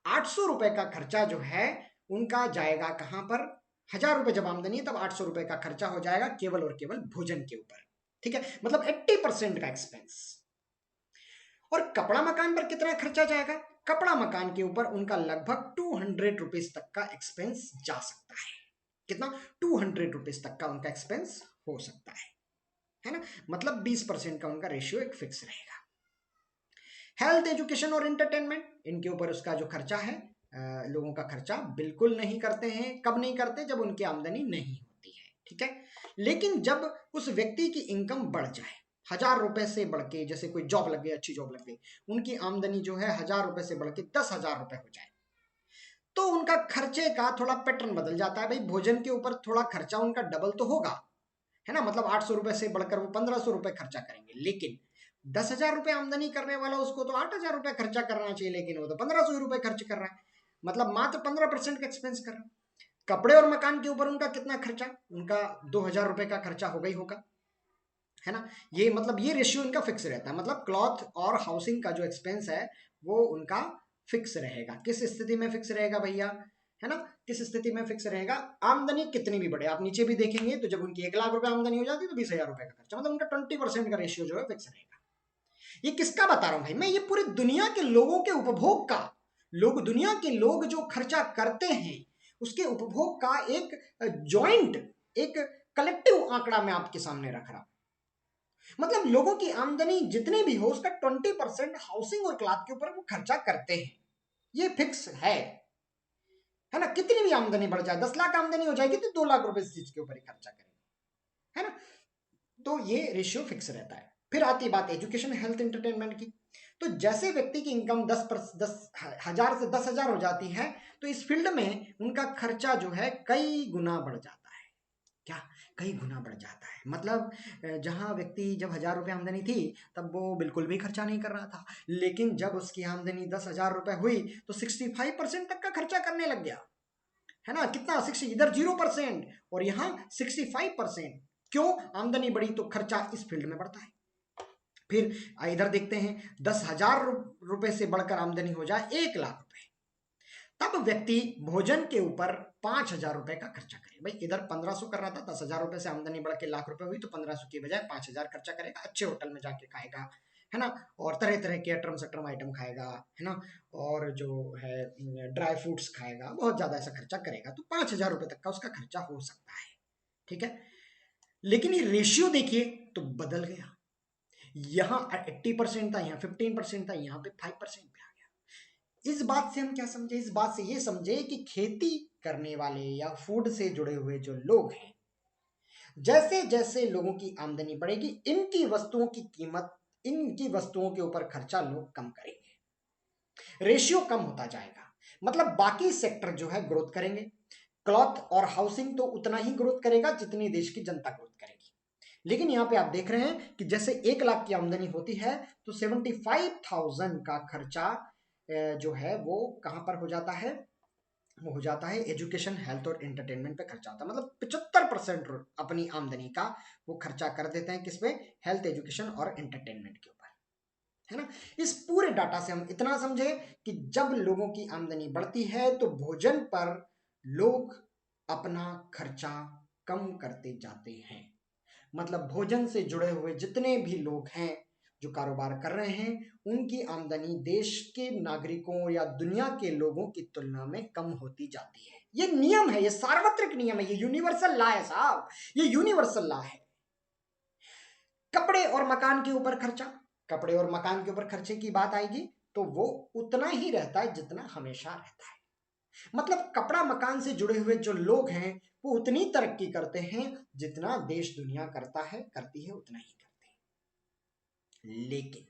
800 रुपए का खर्चा जो है उनका जाएगा कहां पर, 1000 रुपए जब आमदनी है तब 800 रुपए का खर्चा हो जाएगा केवल और केवल भोजन के ऊपर। ठीक है, मतलब 80% का एक्सपेंस। और कपड़ा मकान पर कितना खर्चा जाएगा, कपड़ा मकान के ऊपर उनका लगभग 200 रुपीज तक का एक्सपेंस जा सकता है। कितना, 200 रुपीज तक का उनका एक्सपेंस हो सकता है ना। मतलब 20% का उनका रेशियो एक फिक्स रहेगा। हेल्थ, एजुकेशन और एंटरटेनमेंट, इनके ऊपर उसका जो खर्चा है लोगों का खर्चा बिल्कुल नहीं करते हैं। कब नहीं करते? जब उनकी आमदनी नहीं होती है, ठीक है। लेकिन जब उस व्यक्ति की इनकम बढ़ जाए, 1000 रुपए से बढ़ के, जैसे कोई जॉब लग गई, अच्छी जॉब लग गई, उनकी आमदनी जो है 1000 रुपए से बढ़ के 10,000 रुपए हो जाए, तो उनका खर्चे का थोड़ा पैटर्न बदल जाता है। भाई भोजन के ऊपर थोड़ा खर्चा उनका डबल तो होगा, है ना। मतलब 800 रुपए से बढ़कर वो 1500 रुपए खर्चा करेंगे। लेकिन 10,000 रुपए आमदनी करने वाला, उसको तो 8,000 रुपए खर्चा करना चाहिए, लेकिन वो तो 1500 रुपए खर्च कर रहा है। मतलब मात्र 15% का एक्सपेंस कर रहा है। कपड़े और मकान के ऊपर उनका कितना खर्चा? उनका 2,000 रुपए का खर्चा हो गई होगा, है ना। ये मतलब ये रेशियो इनका फिक्स रहता है। मतलब क्लॉथ और हाउसिंग का जो एक्सपेंस है वो उनका फिक्स रहेगा। किस स्थिति में फिक्स रहेगा भैया, है ना? किस स्थिति में फिक्स रहेगा? आमदनी कितनी भी बढ़े, आप नीचे भी देखेंगे तो जब उनकी 1,00,000 रुपए आमदनी हो जाती है तो 20,000 रुपए का खर्चा, मतलब उनका 20% का रेशियो जो है फिक्स रहेगा। ये किसका बता रहा हूं भाई मैं? ये पूरी दुनिया के लोगों के उपभोग का, दुनिया के लोग जो खर्चा करते हैं उसके उपभोग का एक जॉइंट, एक कलेक्टिव आंकड़ा मैं आपके सामने रख रहा हूं। मतलब लोगों की आमदनी जितनी भी हो उसका 20% हाउसिंग और क्लॉथ के ऊपर वो खर्चा करते हैं। ये फिक्स है ना। कितनी भी आमदनी बढ़ जाए, 10 लाख आमदनी हो जाएगी तो 2 लाख रुपए इस चीज के ऊपर ही खर्चा करेंगे, है ना। तो ये रेशियो फिक्स रहता है। फिर आती बात एजुकेशन, हेल्थ, एंटरटेनमेंट की। तो जैसे व्यक्ति की इनकम 10,000 से 10,000 हो जाती है तो इस फील्ड में उनका खर्चा जो है कई गुना बढ़ जाता है। क्या? कई गुना बढ़ जाता है। मतलब जहां व्यक्ति जब 1,000 रुपए आमदनी थी तब वो बिल्कुल भी खर्चा नहीं कर रहा था, लेकिन जब उसकी आमदनी 10,000 रुपए हुई तो 65% तक का खर्चा करने लग गया, है ना। कितना? 60, इधर 0% और यहाँ 65%। क्यों? आमदनी बढ़ी तो खर्चा इस फील्ड में बढ़ता है। फिर इधर देखते हैं, 10,000 रुपए से बढ़कर आमदनी हो जाए 1,00,000 रुपए, तब व्यक्ति भोजन के ऊपर 5,000 रुपए का खर्चा करे। भाई इधर 1,500 कर रहा था, 10,000 रुपए से आमदनी बढ़ के 1,00,000 रुपए हुई तो 1,500 की बजाय 5,000 खर्चा करेगा। अच्छे होटल में जाके खाएगा, है ना, और तरह तरह के अटरम सटरम आइटम खाएगा, है ना, और जो है ड्राई फ्रूट्स खाएगा, बहुत ज्यादा ऐसा खर्चा करेगा तो 5,000 रुपए तक का उसका खर्चा हो सकता है, ठीक है। लेकिन ये रेशियो देखिए तो बदल गया। यहाँ 80% था, यहाँ 15% था, यहाँ पे 5% पे आ गया। इस बात से हम क्या समझे? इस बात से ये समझे कि खेती करने वाले या फूड से जुड़े हुए जो लोग हैं, जैसे जैसे लोगों की आमदनी बढ़ेगी इनकी वस्तुओं की कीमत, इनकी वस्तुओं के ऊपर खर्चा लोग कम करेंगे, रेशियो कम होता जाएगा। मतलब बाकी सेक्टर जो है ग्रोथ करेंगे, क्लॉथ और हाउसिंग तो उतना ही ग्रोथ करेगा जितनी देश की जनता ग्रोथ करेगी। लेकिन यहाँ पे आप देख रहे हैं कि जैसे 1,00,000 की आमदनी होती है तो 75,000 का खर्चा जो है वो कहां पर हो जाता है? वो हो जाता है एजुकेशन, हेल्थ और एंटरटेनमेंट पे खर्चा होता है। मतलब 75% अपनी आमदनी का वो खर्चा कर देते हैं किस पे? हेल्थ, एजुकेशन और एंटरटेनमेंट के ऊपर, है ना। इस पूरे डाटा से हम इतना समझे कि जब लोगों की आमदनी बढ़ती है तो भोजन पर लोग अपना खर्चा कम करते जाते हैं। मतलब भोजन से जुड़े हुए जितने भी लोग हैं जो कारोबार कर रहे हैं उनकी आमदनी देश के नागरिकों या दुनिया के लोगों की तुलना में कम होती जाती है। ये नियम है, ये सार्वत्रिक नियम है, ये यूनिवर्सल लॉ है साहब, ये यूनिवर्सल लॉ है। कपड़े और मकान के ऊपर खर्चा, कपड़े और मकान के ऊपर खर्चे की बात आएगी तो वो उतना ही रहता है जितना हमेशा रहता है। मतलब कपड़ा मकान से जुड़े हुए जो लोग हैं वो उतनी तरक्की करते हैं जितना देश दुनिया करता है, करती है, उतना ही करते हैं। लेकिन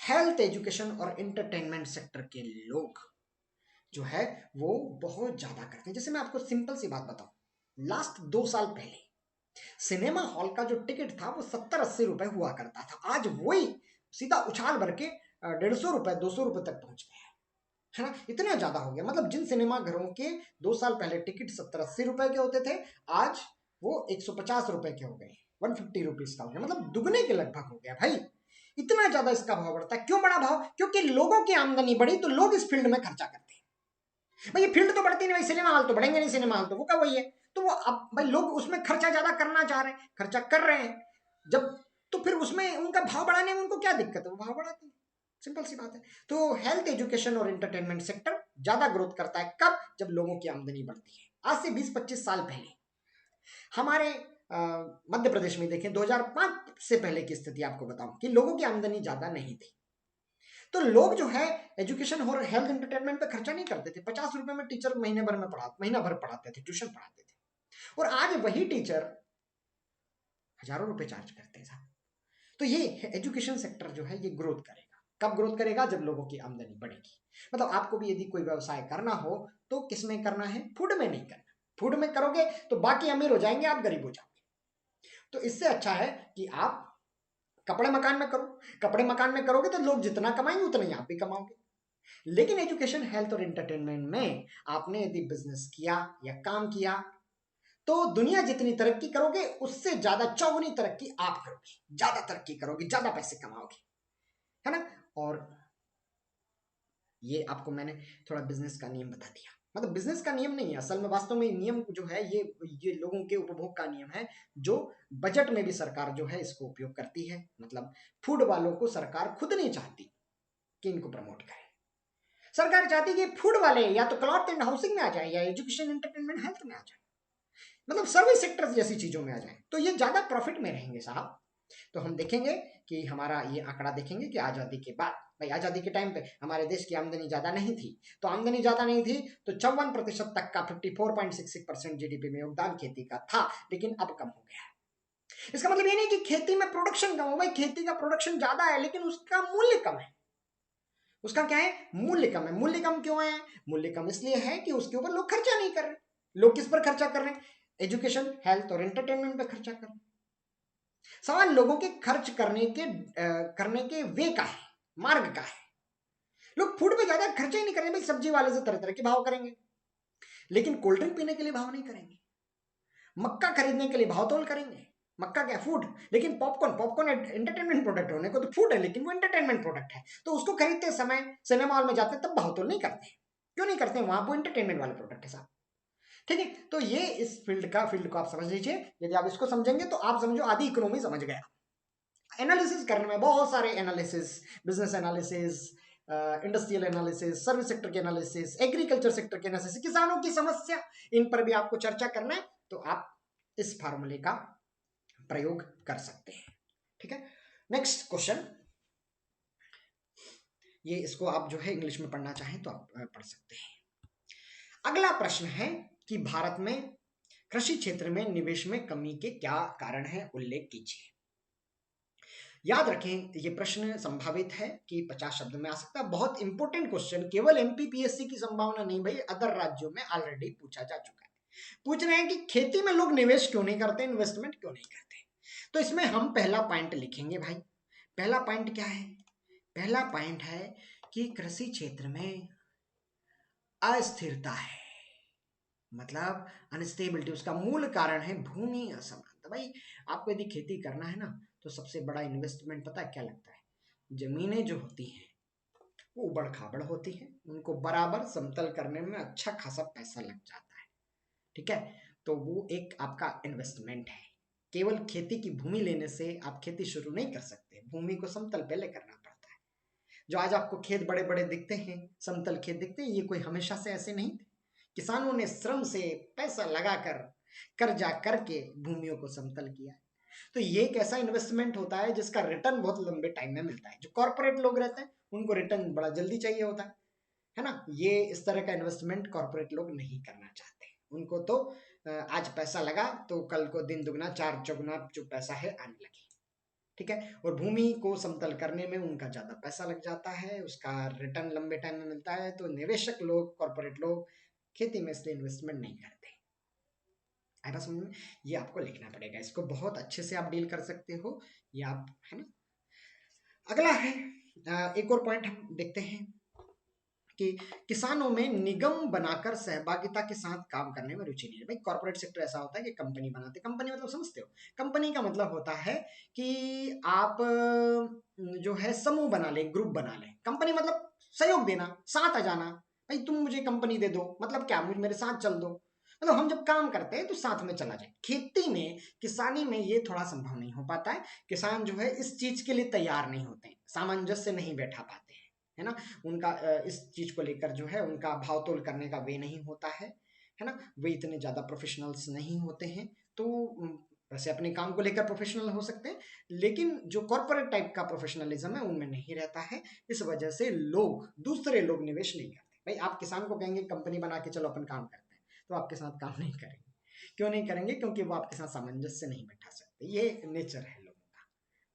हेल्थ, एजुकेशन और एंटरटेनमेंट सेक्टर के लोग जो है वो बहुत ज्यादा करते हैं। जैसे मैं आपको सिंपल सी बात बताऊं, लास्ट 2 साल पहले सिनेमा हॉल का जो टिकट था वो 70-80 रुपए हुआ करता था, आज वही सीधा उछाल भर के 150 रुपए 200 रुपए तक पहुंच गया है ना। इतना ज्यादा हो गया। मतलब जिन सिनेमा घरों के 2 साल पहले टिकट 70-80 रुपए के होते थे आज वो 150 रुपए के हो गए, 150 रुपीज का हो गया। मतलब दुगने के लगभग हो गया भाई। इतना ज्यादा इसका भाव बढ़ता है। क्यों बढ़ा भाव? क्योंकि लोगों की आमदनी बढ़ी तो लोग इस फील्ड में खर्चा करते हैं। भाई ये फील्ड तो बढ़ती नहीं, भाई सिनेमा हॉल तो बढ़ेंगे नहीं, सिनेमा हॉल तो वो का वही है। तो वो अब भाई लोग उसमें खर्चा ज्यादा करना चाह रहे हैं, खर्चा कर रहे हैं जब, तो फिर उसमें उनका भाव बढ़ाने में उनको क्या दिक्कत है? वो भाव बढ़ाते हैं, सिंपल सी बात है। तो हेल्थ, एजुकेशन और एंटरटेनमेंट सेक्टर ज्यादा ग्रोथ करता है कब? जब लोगों की आमदनी बढ़ती है। आज से 20-25 साल पहले हमारे मध्य प्रदेश में देखें, 2005 से पहले की स्थिति आपको बताऊं कि लोगों की आमदनी ज्यादा नहीं थी। तो लोग जो है एजुकेशन और हेल्थ एंटरटेनमेंट पे खर्चा नहीं करते थे। 50 रुपए में टीचर महीना भर पढ़ाते थे, ट्यूशन पढ़ाते थे, और आज वही टीचर हजारों रुपए चार्ज करते हैं साहब। तो ये एजुकेशन सेक्टर जो है ये ग्रोथ करेगा। कब ग्रोथ करेगा? जब लोगों की आमदनी बढ़ेगी। मतलब आपको भी यदि कोई व्यवसाय करना हो तो किस में करना है? फूड में नहीं करना। फूड में करोगे तो बाकी अमीर हो जाएंगे, आप गरीब हो जाओगे। तो इससे अच्छा है कि आप कपड़े मकान में करो। कपड़े मकान में करोगे तो लोग जितना कमाएंगे उतना ही आप भी कमाओगे। लेकिन एजुकेशन, हेल्थ और एंटरटेनमेंट में आपने यदि बिजनेस किया या काम किया तो दुनिया जितनी तरक्की करोगे उससे ज्यादा चौगुनी तरक्की आप करोगे, ज्यादा तरक्की करोगे, ज्यादा पैसे कमाओगे, है ना। और ये आपको मैंने थोड़ा बिजनेस का नियम बता दिया। मतलब बिजनेस का नियम नहीं है असल में, वास्तव में नियम जो है ये लोगों के उपभोग का नियम है, जो बजट में भी सरकार जो है इसको उपयोग करती है। मतलब फूड वालों को सरकार खुद नहीं चाहती कि इनको प्रमोट करे। सरकार चाहती है कि फूड वाले या तो क्लॉथ एंड हाउसिंग में आ जाए या एजुकेशन, एंटरटेनमेंट, हेल्थ में आ जाए, मतलब सर्विस सेक्टर्स जैसी चीजों में आ जाए, तो ये ज्यादा प्रॉफिट में रहेंगे साहब। तो हम देखेंगे कि हमारा ये आंकड़ा देखेंगे कि आजादी के बाद, भाई आजादी के टाइम पे हमारे देश की आमदनी ज्यादा नहीं थी, तो आमदनी ज्यादा नहीं थी तो 54% तक का 54.66% जीडीपी में योगदान खेती का था, लेकिन अब कम हो गया है। इसका मतलब ये नहीं कि खेती में प्रोडक्शन कम हो, भाई खेती का प्रोडक्शन ज्यादा है लेकिन उसका मूल्य कम है। उसका क्या है? मूल्य कम है। मूल्य कम क्यों है? मूल्य कम इसलिए है कि उसके ऊपर लोग खर्चा नहीं कर रहे। लोग किस पर खर्चा कर रहे हैं? एजुकेशन, हेल्थ और एंटरटेनमेंट पर खर्चा कर रहे हैं। सवाल लोगों के खर्च करने के वे का है, मार्ग का है। लोग फूड पे ज्यादा खर्चा ही नहीं करेंगे, भाई सब्जी वाले से तरह तरह के भाव करेंगे, लेकिन कोल्ड ड्रिंक पीने के लिए भाव नहीं करेंगे। मक्का खरीदने के लिए भाव तोल करेंगे। मक्का क्या? फूड। लेकिन पॉपकॉर्न एंटरटेनमेंट प्रोडक्ट होने को तो फूड है, लेकिन वो एंटरटेनमेंट प्रोडक्ट है, तो उसको खरीदते समय सिनेमा हॉल में जाते तब भाव तोल नहीं करते। क्यों नहीं करते? वहां वो एंटरटेनमेंट वाले प्रोडक्ट है साहब। ठीक है, तो ये इस फील्ड को आप समझ लीजिए। यदि आप इसको समझेंगे तो आप समझो आधी इकोनॉमी समझ गया। एनालिसिस करने में बहुत सारे analysis, business analysis, industrial analysis, service sector के एनालिसिस, एग्रीकल्चर सेक्टर के एनालिसिस, किसानों की समस्या, इन पर भी आपको चर्चा करना है तो आप इस फार्मूले का प्रयोग कर सकते हैं। ठीक है, नेक्स्ट क्वेश्चन, ये इसको आप जो है इंग्लिश में पढ़ना चाहें तो आप पढ़ सकते हैं। अगला प्रश्न है कि भारत में कृषि क्षेत्र में निवेश में कमी के क्या कारण है, उल्लेख कीजिए। याद रखें ये प्रश्न संभावित है कि 50 शब्द में आ सकता है। बहुत इंपॉर्टेंट क्वेश्चन, केवल एमपीपीएससी की संभावना नहीं भाई, अदर राज्यों में ऑलरेडी पूछा जा चुका है। पूछ रहे हैं कि खेती में लोग निवेश क्यों नहीं करते, इन्वेस्टमेंट क्यों नहीं करते। तो इसमें हम पहला पॉइंट लिखेंगे भाई। पहला पॉइंट क्या है? पहला पॉइंट है कि कृषि क्षेत्र में अस्थिरता है, मतलब अनस्टेबिलिटी। उसका मूल कारण है भूमि असमानता। भाई आपको यदि खेती करना है ना तो सबसे बड़ा इन्वेस्टमेंट पता है क्या लगता है? जमीनें जो होती हैं वो उबड़ खाबड़ होती हैं, उनको बराबर समतल करने में अच्छा खासा पैसा लग जाता है। ठीक है, तो वो एक आपका इन्वेस्टमेंट है। केवल खेती की भूमि लेने से आप खेती शुरू नहीं कर सकते, भूमि को समतल पहले करना पड़ता है। जो आज आपको खेत बड़े बड़े दिखते हैं, समतल खेत दिखते हैं, ये कोई हमेशा से ऐसे नहीं थे। किसानों ने श्रम से पैसा लगाकर कर्जा करके भूमियों को समतल किया। तो ये एक ऐसा इन्वेस्टमेंट होता है जिसका रिटर्न बहुत लंबे टाइम में मिलता है। जो कॉर्पोरेट लोग रहते हैं उनको रिटर्न बड़ा जल्दी चाहिए होता है ना। ये इस तरह का इन्वेस्टमेंट कॉर्पोरेट लोग नहीं करना चाहते। उनको तो आज पैसा लगा तो कल को दिन दुगना चार चौगुना जो पैसा है आने लगे। ठीक है, और भूमि को समतल करने में उनका ज्यादा पैसा लग जाता है, उसका रिटर्न लंबे टाइम में मिलता है। तो निवेशक लोग, कॉर्पोरेट लोग खेती में इसलिए इन्वेस्टमेंट नहीं करते। आया समझ में? ये आपको लिखना पड़ेगा, इसको बहुत अच्छे से आप डील कर सकते हो, ये आप, है ना। अगला है एक और पॉइंट हम देखते हैं कि किसानों में निगम बनाकर सहभागिता के साथ काम करने में रुचि नहीं है। भाई कॉर्पोरेट सेक्टर ऐसा होता है कि कंपनी बनाते, कंपनी मतलब समझते हो, कंपनी का मतलब होता है कि आप जो है समूह बना लें, ग्रुप बना लें। कंपनी मतलब सहयोग देना, साथ आ जाना। भाई तुम मुझे कंपनी दे दो, मतलब क्या, मुझे मेरे साथ चल दो, मतलब हम जब काम करते हैं तो साथ में चला जाए। खेती में, किसानी में ये थोड़ा संभव नहीं हो पाता है। किसान जो है इस चीज के लिए तैयार नहीं होते, सामंजस्य नहीं बैठा पाते हैं, है ना। उनका इस चीज को लेकर जो है उनका भाव तोल करने का वे नहीं होता है ना। वे इतने ज्यादा प्रोफेशनल्स नहीं होते हैं। तो वैसे अपने काम को लेकर प्रोफेशनल हो सकते हैं, लेकिन जो कॉर्पोरेट टाइप का प्रोफेशनलिज्म है उनमें नहीं रहता है। इस वजह से दूसरे लोग निवेश नहीं करते। भाई आप किसान को कहेंगे कंपनी बना के चलो अपन काम करते हैं, तो आपके साथ काम नहीं करेंगे। क्यों नहीं करेंगे? क्योंकि वो आपके साथ सामंजस्य नहीं बैठा सकते। ये नेचर है लोगों का।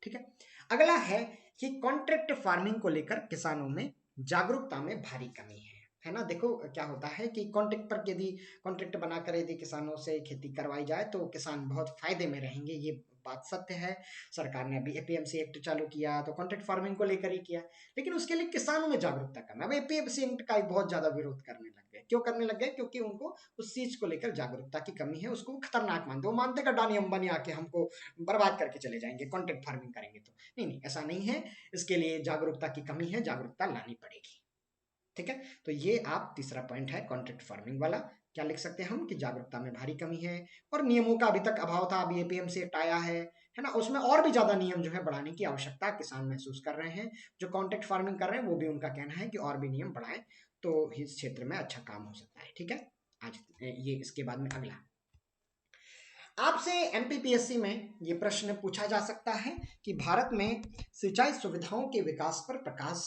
ठीक है। अगला है कि कॉन्ट्रैक्ट फार्मिंग को लेकर किसानों में जागरूकता में भारी कमी है ना। देखो क्या होता है कि कॉन्ट्रैक्ट पर यदि कॉन्ट्रैक्ट बनाकर यदि किसानों से खेती करवाई जाए तो किसान बहुत फायदे में रहेंगे, ये बात सत्य है। सरकार ने अभी एपीएमसी एक्ट चालू किया तो कॉन्ट्रैक्ट फार्मिंग को लेकर ही किया, लेकिन उसके लिए किसानों में जागरूकता कम है। अब एपीएमसी एक्ट का बहुत ज्यादा विरोध करने लग गए। क्यों करने लग गए? क्योंकि उनको उस चीज को लेकर जागरूकता की कमी है, उसको खतरनाक मानते। वो मानते अडानी अंबानी आके हमको बर्बाद करके चले जाएंगे कॉन्ट्रैक्ट फार्मिंग करेंगे तो। नहीं, ऐसा नहीं है। इसके लिए जागरूकता की कमी है, जागरूकता लानी पड़ेगी। ठीक है। तो ये आप तीसरा पॉइंट है कॉन्ट्रैक्ट फार्मिंग वाला। क्या लिख सकते हैं हम कि जागरूकता में भारी कमी है और नियमों का अभी तक अभाव था। अभी एपीएमसी एक्ट आया है ना, उसमें और भी ज्यादा नियम जो है बढ़ाने की आवश्यकता किसान महसूस कर रहे हैं। जो कॉन्ट्रैक्ट फार्मिंग कर रहे हैं वो भी उनका कहना है कि और भी नियम बढ़ाएं तो इस क्षेत्र में अच्छा काम हो सकता है। ठीक है। आज ये इसके बाद में अगला आपसे एमपीपीएससी में ये प्रश्न पूछा जा सकता है कि भारत में सिंचाई सुविधाओं के विकास पर प्रकाश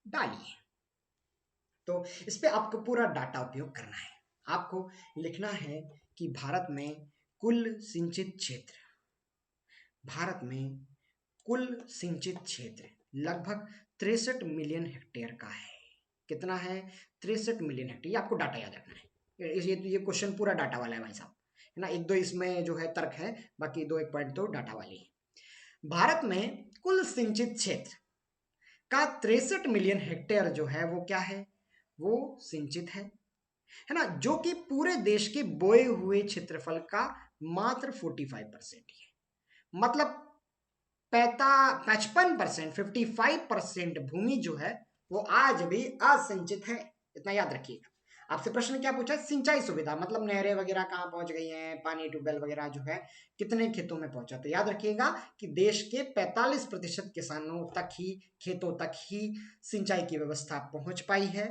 डालिए। तो इस पे आपको पूरा डाटा उपयोग करना है। आपको लिखना है कि भारत में कुल सिंचित क्षेत्र, भारत में कुल सिंचित क्षेत्र लगभग 63 मिलियन हेक्टेयर का है। कितना है? 63 मिलियन हेक्टेयर। ये आपको डाटा याद रखना है। ये क्वेश्चन पूरा डाटा वाला है भाई साहब, है ना। एक दो इसमें जो है तर्क है, बाकी दो एक पॉइंट तो डाटा वाली है। भारत में कुल सिंचित क्षेत्र का 63 मिलियन हेक्टेयर जो है वो क्या है? वो सिंचित है ना, जो कि पूरे देश के बोए हुए क्षेत्रफल का मात्र 45% ही है। मतलब 55%, 55% भूमि जो है वो आज भी असिंचित है। इतना याद रखिएगा। आपसे प्रश्न क्या पूछा है? सिंचाई सुविधा, मतलब नहरें वगैरह कहाँ पहुंच गई हैं, पानी ट्यूबवेल वगैरह जो है कितने खेतों में पहुंचा। तो याद रखिएगा कि देश के 45% किसानों तक ही, खेतों तक ही सिंचाई की व्यवस्था पहुंच पाई है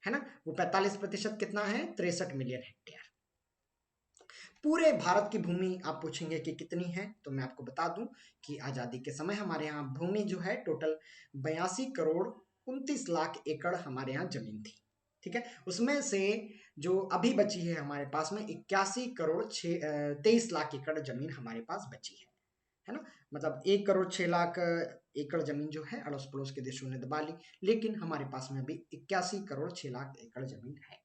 ना। वो 45% कितना है? 63 मिलियन हेक्टेयर। पूरे भारत की भूमि आप पूछेंगे कि कितनी है, तो मैं आपको बता दूं कि आजादी के समय हमारे यहाँ भूमि जो है टोटल 82 करोड़ 29 लाख एकड़ हमारे यहाँ जमीन थी। ठीक है। उसमें से जो अभी बची है हमारे पास में 81 करोड़ 23 लाख एकड़ जमीन हमारे पास बची है ना। मतलब 1 करोड़ 6 लाख एकड़ जमीन जो है अड़ोस पड़ोस के देशों ने दबा ली, लेकिन हमारे पास में अभी 81 करोड़ 6 लाख एकड़ जमीन है।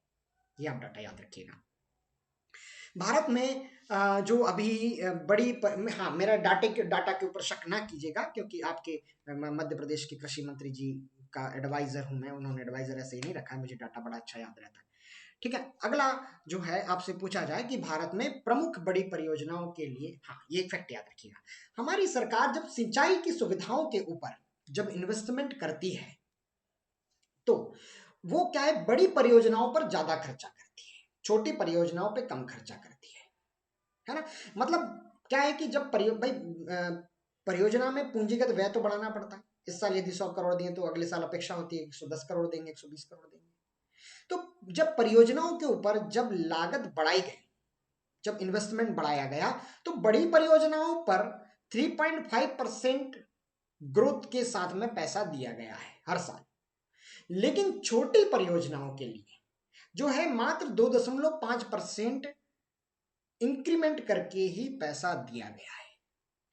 ये आप डाटा याद रखिएगा। भारत में जो अभी हाँ, मेरा डाटा के ऊपर शक ना कीजिएगा, क्योंकि आपके मध्य प्रदेश के कृषि मंत्री जी का एडवाइजर हूं मैं। उन्होंने एडवाइजर ऐसे ही नहीं रखा है, मुझे डाटा बड़ा अच्छा याद रहता है। ठीक है। अगला जो है आपसे पूछा जाए कि भारत में प्रमुख बड़ी परियोजनाओं के लिए, हाँ ये फैक्ट याद रखिएगा, हमारी सरकार जब सिंचाई की सुविधाओं के ऊपर जब इन्वेस्टमेंट करती है तो वो क्या है, बड़ी परियोजनाओं पर ज्यादा खर्चा करती है, छोटी परियोजनाओं पे कम खर्चा करती है ना। मतलब क्या है कि जब परियोजना में पूंजीगत व्यय तो बढ़ाना पड़ता है। इस साल यदि 100 करोड़ दिए तो अगले साल अपेक्षा होती है 110 करोड़ देंगे, 120 करोड़ देंगे। तो जब परियोजनाओं के ऊपर जब लागत बढ़ाई गई, जब इन्वेस्टमेंट बढ़ाया गया, तो बड़ी परियोजनाओं पर 3.5% ग्रोथ के साथ में पैसा दिया गया है हर साल। लेकिन छोटी परियोजनाओं के लिए जो है मात्र 2.5% इंक्रीमेंट करके ही पैसा दिया गया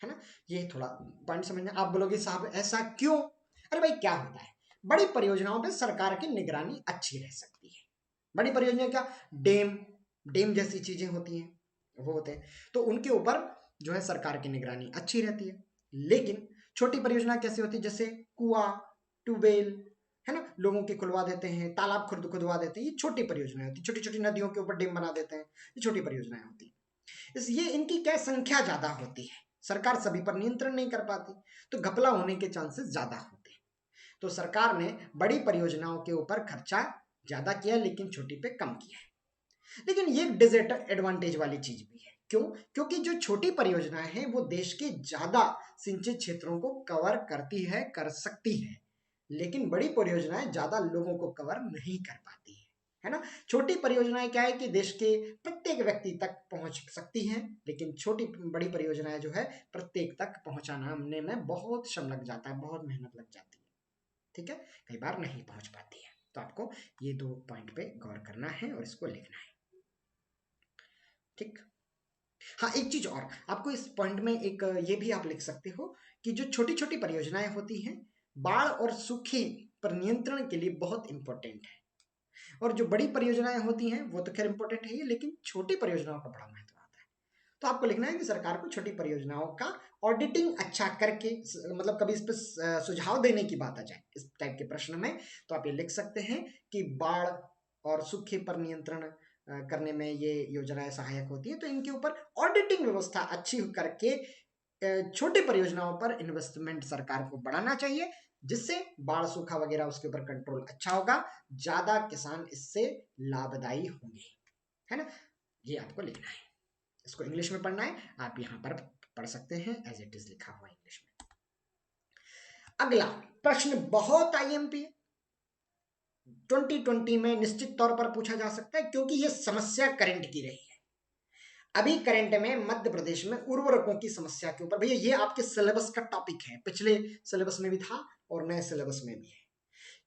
है ना। ये थोड़ा पॉइंट समझना। आप बोलोगे साहब ऐसा क्यों? अरे भाई क्या होता है, बड़ी परियोजनाओं पे सरकार की निगरानी अच्छी रह सकती है। बड़ी परियोजना क्या, डेम जैसी चीजें होती हैं, वो होते हैं, तो उनके ऊपर जो है सरकार की निगरानी अच्छी रहती है। लेकिन छोटी परियोजना कैसी होती है, जैसे कुआं, ट्यूबवेल, है ना, लोगों के खुलवा देते हैं, तालाब खुदवा देते हैं, ये छोटी परियोजनाएं होती है। छोटी छोटी नदियों के ऊपर डेम बना देते हैं, ये छोटी परियोजनाएं होती है। ये इनकी क्या संख्या ज्यादा होती है, सरकार सभी पर नियंत्रण नहीं कर पाती, तो घपला होने के चांसेस ज्यादा होते हैं। तो सरकार ने बड़ी परियोजनाओं के ऊपर खर्चा ज्यादा किया लेकिन छोटी पे कम किया है। लेकिन ये डिसएडवांटेज वाली चीज भी है। क्यों? क्योंकि जो छोटी परियोजनाएं हैं वो देश के ज्यादा सिंचित क्षेत्रों को कवर करती है, कर सकती है, लेकिन बड़ी परियोजनाएं ज्यादा लोगों को कवर नहीं कर पाती है। है ना। छोटी परियोजनाएं क्या है कि देश के प्रत्येक व्यक्ति तक पहुंच सकती हैं, लेकिन छोटी बड़ी परियोजनाएं जो है प्रत्येक तक पहुंचाने में बहुत श्रम लग जाता है, बहुत मेहनत लग जाती है, ठीक है, कई बार नहीं पहुंच पाती है। तो आपको ये 2 पॉइंट पे गौर करना है और इसको लिखना है, ठीक। हाँ, एक चीज और आपको इस पॉइंट में एक ये भी आप लिख सकते हो कि जो छोटी छोटी परियोजनाएं होती हैं बाढ़ और सूखे पर नियंत्रण के लिए बहुत इंपॉर्टेंट है, और जो बड़ी परियोजनाएं होती हैं वो तो खैर इंपॉर्टेंट है ही, लेकिन छोटी परियोजनाओं का बड़ा महत्व आता है। तो आपको लिखना है कि सरकार को छोटी परियोजनाओं का ऑडिटिंग अच्छा करके, मतलब कभी इस पर सुझाव देने की बात आ जाए इस टाइप के प्रश्न में, तो आप ये लिख सकते हैं कि बाढ़ और सूखे पर नियंत्रण करने में ये योजनाएं सहायक होती है, तो इनके ऊपर ऑडिटिंग व्यवस्था अच्छी करके छोटी परियोजनाओं पर इन्वेस्टमेंट सरकार को बढ़ाना चाहिए, जिससे बाढ़ सूखा वगैरह उसके ऊपर कंट्रोल अच्छा होगा, ज्यादा किसान इससे लाभदायी होंगे, है ना। ये आपको लिखना है, इसको इंग्लिश में पढ़ना है, आप यहां पर पढ़ सकते हैं एज इट इज लिखा हुआ इंग्लिश में। अगला प्रश्न बहुत आईएमपी 2020 में निश्चित तौर पर पूछा जा सकता है, क्योंकि ये समस्या करंट की रही है। अभी करंट में मध्य प्रदेश में उर्वरकों की समस्या के ऊपर, भैया ये आपके सिलेबस का टॉपिक है, पिछले सिलेबस में भी था और नए सिलेबस में भी है,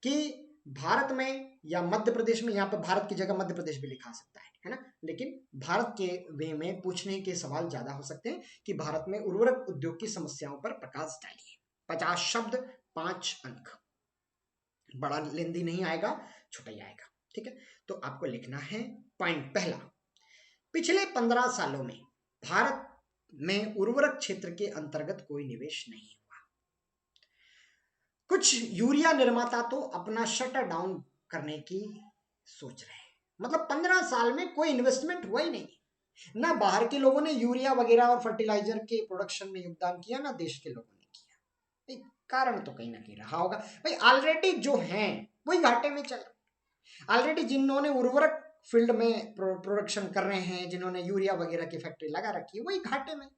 कि भारत में या मध्य प्रदेश में, यहाँ पे भारत की जगह मध्य प्रदेश भी लिखा सकता है ना, लेकिन भारत के वे में पूछने के सवाल ज्यादा हो सकते हैं कि भारत में उर्वरक उद्योग की समस्याओं पर प्रकाश डालिए। 50 शब्द 5 अंक, बड़ा लेंदी नहीं आएगा, छोटा ही आएगा, ठीक है। तो आपको लिखना है पॉइंट पहला, पिछले 15 सालों में भारत में उर्वरक क्षेत्र के अंतर्गत कोई निवेश नहीं हुआ। कुछ यूरिया निर्माता तो अपना शटर डाउन करने की सोच रहे हैं, मतलब 15 साल में कोई इन्वेस्टमेंट हुआ ही नहीं, ना बाहर के लोगों ने यूरिया वगैरह और फर्टिलाइजर के प्रोडक्शन में योगदान किया, ना देश के लोगों ने किया। कारण तो कहीं ना कहीं रहा होगा भाई, ऑलरेडी जो हैं वही घाटे में चल रहे, ऑलरेडी जिन्होंने उर्वरक फील्ड में प्रोडक्शन कर रहे हैं, जिन्होंने यूरिया वगैरह की फैक्ट्री लगा रखी है, वही घाटे में,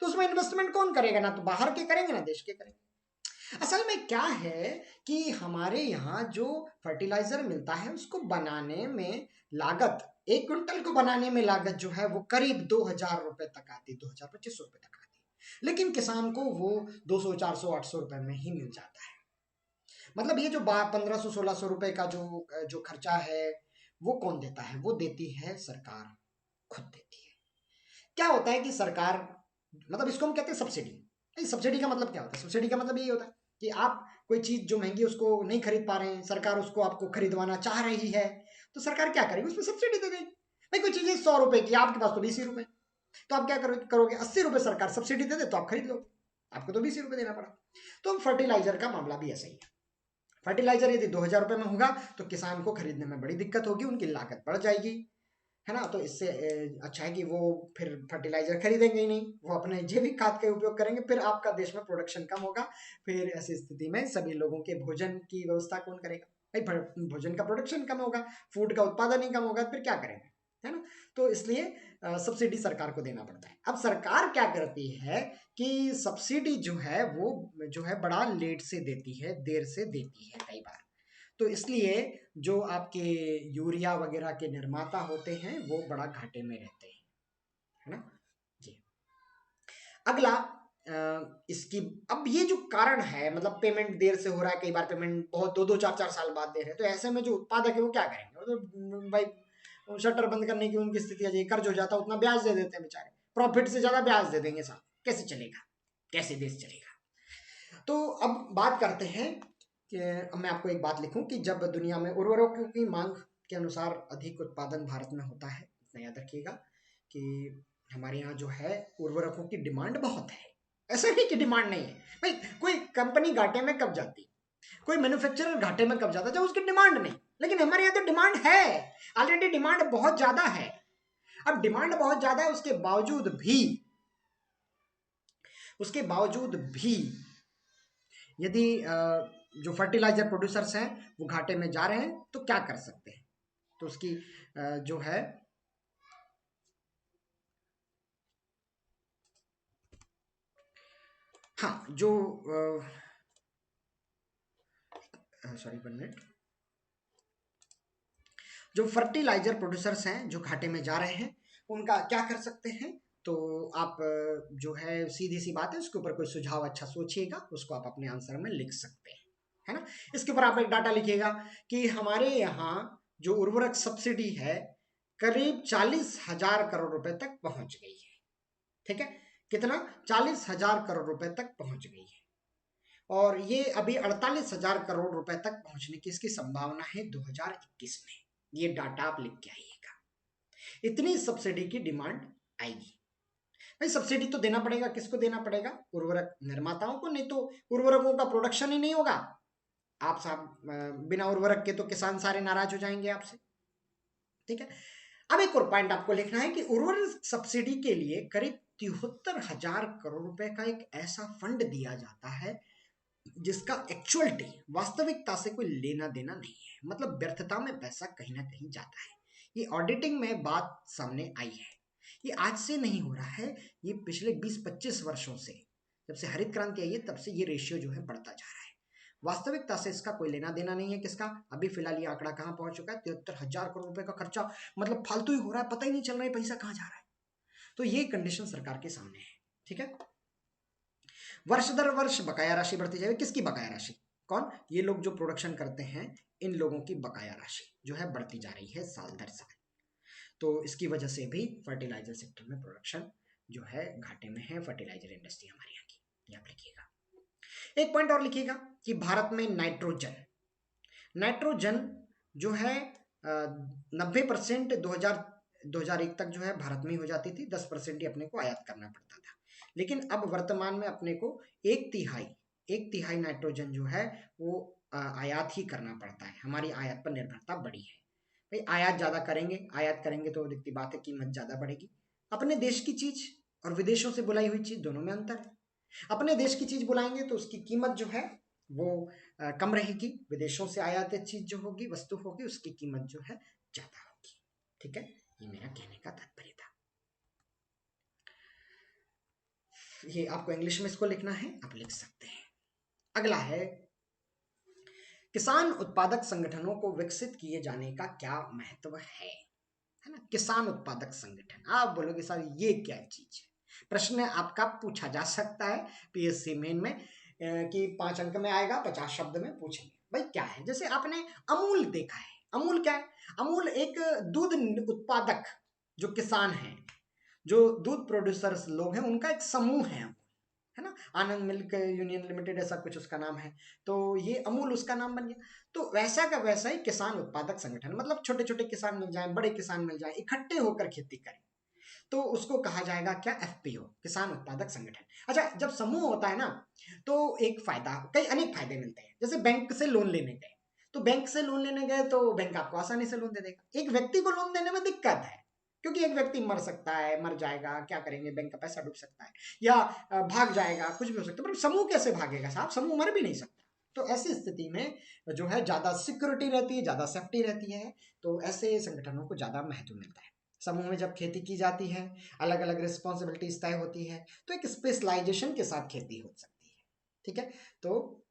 तो उसमें इन्वेस्टमेंट कौन करेगा, ना तो बाहर के करेंगे ना देश के करेंगे। असल में क्या है कि हमारे यहाँ जो फर्टिलाइजर मिलता है उसको बनाने में लागत, 1 क्विंटल को बनाने में लागत जो है वो करीब 2000 रुपए तक आती, 2025 रुपए तक आती, लेकिन किसान को वो 200 400 800 रुपए में ही मिल जाता है। मतलब ये जो 1500 1600 रुपए का जो खर्चा है वो कौन देता है, वो देती है सरकार, खुद देती है। क्या होता है कि सरकार, मतलब इसको हम कहते हैं सब्सिडी। सब्सिडी का मतलब क्या होता है, सब्सिडी का मतलब ये होता है कि आप कोई चीज जो महंगी उसको नहीं खरीद पा रहे हैं, सरकार उसको आपको खरीदवाना चाह रही है, तो सरकार क्या करेगी, उसमें सब्सिडी दे देगी। भाई कोई चीज 100 रुपए की, आपके पास तो 20 रुपए, तो आप क्या करोगे, 80 रुपए सरकार सब्सिडी दे दे तो आप खरीद लो, आपको तो 20 रुपए देना पड़ा। तो फर्टिलाइजर का मामला भी ऐसा ही है, फर्टिलाइजर यदि 2000 रुपए में होगा तो किसान को खरीदने में बड़ी दिक्कत होगी, उनकी लागत बढ़ जाएगी, है ना। तो इससे अच्छा है कि वो फिर फर्टिलाइजर खरीदेंगे ही नहीं, वो अपने जैविक खाद का उपयोग करेंगे, फिर आपका देश में प्रोडक्शन कम होगा, फिर ऐसी स्थिति में सभी लोगों के भोजन की व्यवस्था कौन करेगा, भाई भोजन का प्रोडक्शन कम होगा, फूड का उत्पादन ही कम होगा, फिर क्या करेंगे, है ना। तो इसलिए सब्सिडी सरकार को देना पड़ता है। अब सरकार क्या करती है कि सब्सिडी जो है वो जो है बड़ा लेट से देती है, देर से देती है कई बार, तो इसलिए जो आपके यूरिया वगैरह के निर्माता होते हैं वो बड़ा घाटे में रहते हैं, है ना जी। अगला इसकी, अब ये जो कारण है, मतलब पेमेंट देर से हो रहा है, कई बार पेमेंट बहुत 2-2 4-4 साल बाद दे रहे हैं, तो ऐसे में जो उत्पादक है वो क्या करेंगे, तो भाई शटर बंद करने की उनकी स्थिति आ जाएगी, कर्ज हो जाता है, उतना ब्याज दे देते हैं बेचारे, प्रॉफिट से ज्यादा ब्याज दे देंगे साहब, कैसे चलेगा, कैसे देश चलेगा। तो अब बात करते हैं कि मैं आपको एक बात लिखूं कि जब दुनिया में उर्वरकों की मांग के अनुसार अधिक उत्पादन भारत में होता है, इतना याद रखिएगा कि हमारे यहाँ जो है उर्वरकों की डिमांड बहुत है, ऐसा नहीं कि डिमांड नहीं है। भाई कोई कंपनी घाटे में कब जाती, कोई मैन्युफैक्चरर घाटे में कब जाता जब उसकी डिमांड नहीं, लेकिन हमारे यहाँ तो डिमांड है, ऑलरेडी डिमांड बहुत ज्यादा है। अब डिमांड बहुत ज्यादा है, उसके बावजूद भी यदि जो फर्टिलाइजर प्रोड्यूसर्स हैं वो घाटे में जा रहे हैं तो क्या कर सकते हैं, तो उसकी जो है हाँ जो सॉरी 1 मिनट, जो फर्टिलाइजर प्रोड्यूसर्स हैं जो घाटे में जा रहे हैं उनका क्या कर सकते हैं, तो आप जो है सीधी सी बात है उसके ऊपर कोई सुझाव अच्छा सोचिएगा, उसको आप अपने आंसर में लिख सकते हैं, है ना। इसके ऊपर आप एक डाटा लिखिएगा कि हमारे यहाँ जो उर्वरक सब्सिडी है करीब 40,000 करोड़ रुपए तक पहुंच गई है। ठीक है, कितना? 40,000 करोड़ रुपए तक पहुंच गई है, और ये अभी 48,000 करोड़ रुपए तक पहुंचने की इसकी संभावना है 2021 में। ये डाटा आप लिख के आइएगा, इतनी सब्सिडी की डिमांड आएगी। भाई सब्सिडी तो देना पड़ेगा, किसको देना पड़ेगा? उर्वरक निर्माताओं को, नहीं तो उर्वरकों का प्रोडक्शन ही नहीं होगा। आप साहब बिना उर्वरक के तो किसान सारे नाराज हो जाएंगे आपसे। ठीक है, अब एक और पॉइंट आपको लिखना है कि उर्वरक सब्सिडी के लिए करीब 73,000 करोड़ रुपए का एक ऐसा फंड दिया जाता है जिसका एक्चुअलिटी वास्तविकता से कोई लेना देना नहीं है, मतलब व्यर्थता में पैसा कहीं ना कहीं जाता है। ये ऑडिटिंग में बात सामने आई है, ये आज से नहीं हो रहा है, ये पिछले 20-25 वर्षों से, जब से हरित क्रांति आई है तब से ये रेशियो जो है बढ़ता जा रहा है। वास्तविकता से इसका कोई लेना देना नहीं है। किसका? अभी फिलहाल ये आंकड़ा कहां पहुंच चुका है? 73,000 करोड़ रुपए का खर्चा, मतलब फालतू ही हो रहा है, पता ही नहीं चल रहा है पैसा कहां जा रहा है। तो ये कंडीशन सरकार के सामने है। ठीक है, वर्ष दर वर्ष बकाया राशि बढ़ती जाएगी। किसकी बकाया राशि? कौन? ये लोग जो प्रोडक्शन करते हैं, इन लोगों की बकाया राशि जो है बढ़ती जा रही है साल दर साल। तो इसकी वजह से भी फर्टिलाइजर सेक्टर में प्रोडक्शन जो है घाटे में है, फर्टिलाइजर इंडस्ट्री हमारे यहाँ की। ये आप लिखिएगा। एक पॉइंट और लिखिएगा कि भारत में नाइट्रोजन जो है 90% 2001 तक जो है भारत में ही हो जाती थी, 10% ही अपने को आयात करना पड़ता था। लेकिन अब वर्तमान में अपने को एक तिहाई नाइट्रोजन जो है वो आयात ही करना पड़ता है। हमारी आयात पर निर्भरता बढ़ी है। भाई आयात आयात करेंगे तो दिखती बात है कीमत ज्यादा बढ़ेगी। अपने देश की चीज और विदेशों से बुलाई हुई चीज दोनों में अंतर है। अपने देश की चीज बुलाएंगे तो उसकी कीमत जो है वो कम रहेगी, विदेशों से आयातित चीज जो होगी, वस्तु होगी, उसकी कीमत जो है ज्यादा होगी। ठीक है, ये मेरा कहने का तात्पर्य था। ये आपको इंग्लिश में इसको लिखना है, आप लिख सकते हैं। अगला है किसान उत्पादक संगठनों को विकसित किए जाने का क्या महत्व है ना। किसान उत्पादक संगठन, आप बोलोगे सर ये क्या चीज है? प्रश्न आपका पूछा जा सकता है पीएससी मेन में कि 5 अंक में आएगा, 50 शब्द में पूछेंगे। भाई क्या है? जैसे आपने अमूल देखा है। अमूल क्या है? अमूल एक दूध उत्पादक जो किसान है, जो दूध प्रोड्यूसर्स लोग हैं, उनका एक समूह है ना, आनंद मिल्क यूनियन लिमिटेड ऐसा कुछ उसका नाम है। तो ये अमूल उसका नाम बन गया। तो वैसा का वैसा ही किसान उत्पादक संगठन, मतलब छोटे छोटे किसान मिल जाएं, बड़े किसान मिल जाएं, इकट्ठे होकर खेती करें, तो उसको कहा जाएगा क्या? एफपीओ, किसान उत्पादक संगठन। अच्छा, जब समूह होता है ना तो एक फायदा, कई अनेक फायदे मिलते हैं। जैसे बैंक से लोन लेने गए, तो बैंक से लोन लेने गए तो बैंक आपको आसानी से लोन दे देगा। एक व्यक्ति को लोन देने में दिक्कत है, क्योंकि एक व्यक्ति मर सकता है, मर जाएगा, क्या करेंगे, बैंक का पैसा डूब सकता है, या भाग जाएगा, कुछ भी हो सकता है। पर समूह कैसे भागेगा साहब? समूह मर भी नहीं सकता। तो ऐसी स्थिति में जो है ज्यादा सिक्योरिटी रहती है, ज्यादा सेफ्टी रहती है, तो ऐसे संगठनों को ज्यादा महत्व मिलता है। समूह में जब खेती की जाती है, अलग अलग रिस्पॉन्सिबिलिटीज तय होती है, तो एक स्पेशलाइजेशन के साथ खेती हो सकती है। ठीक है, तो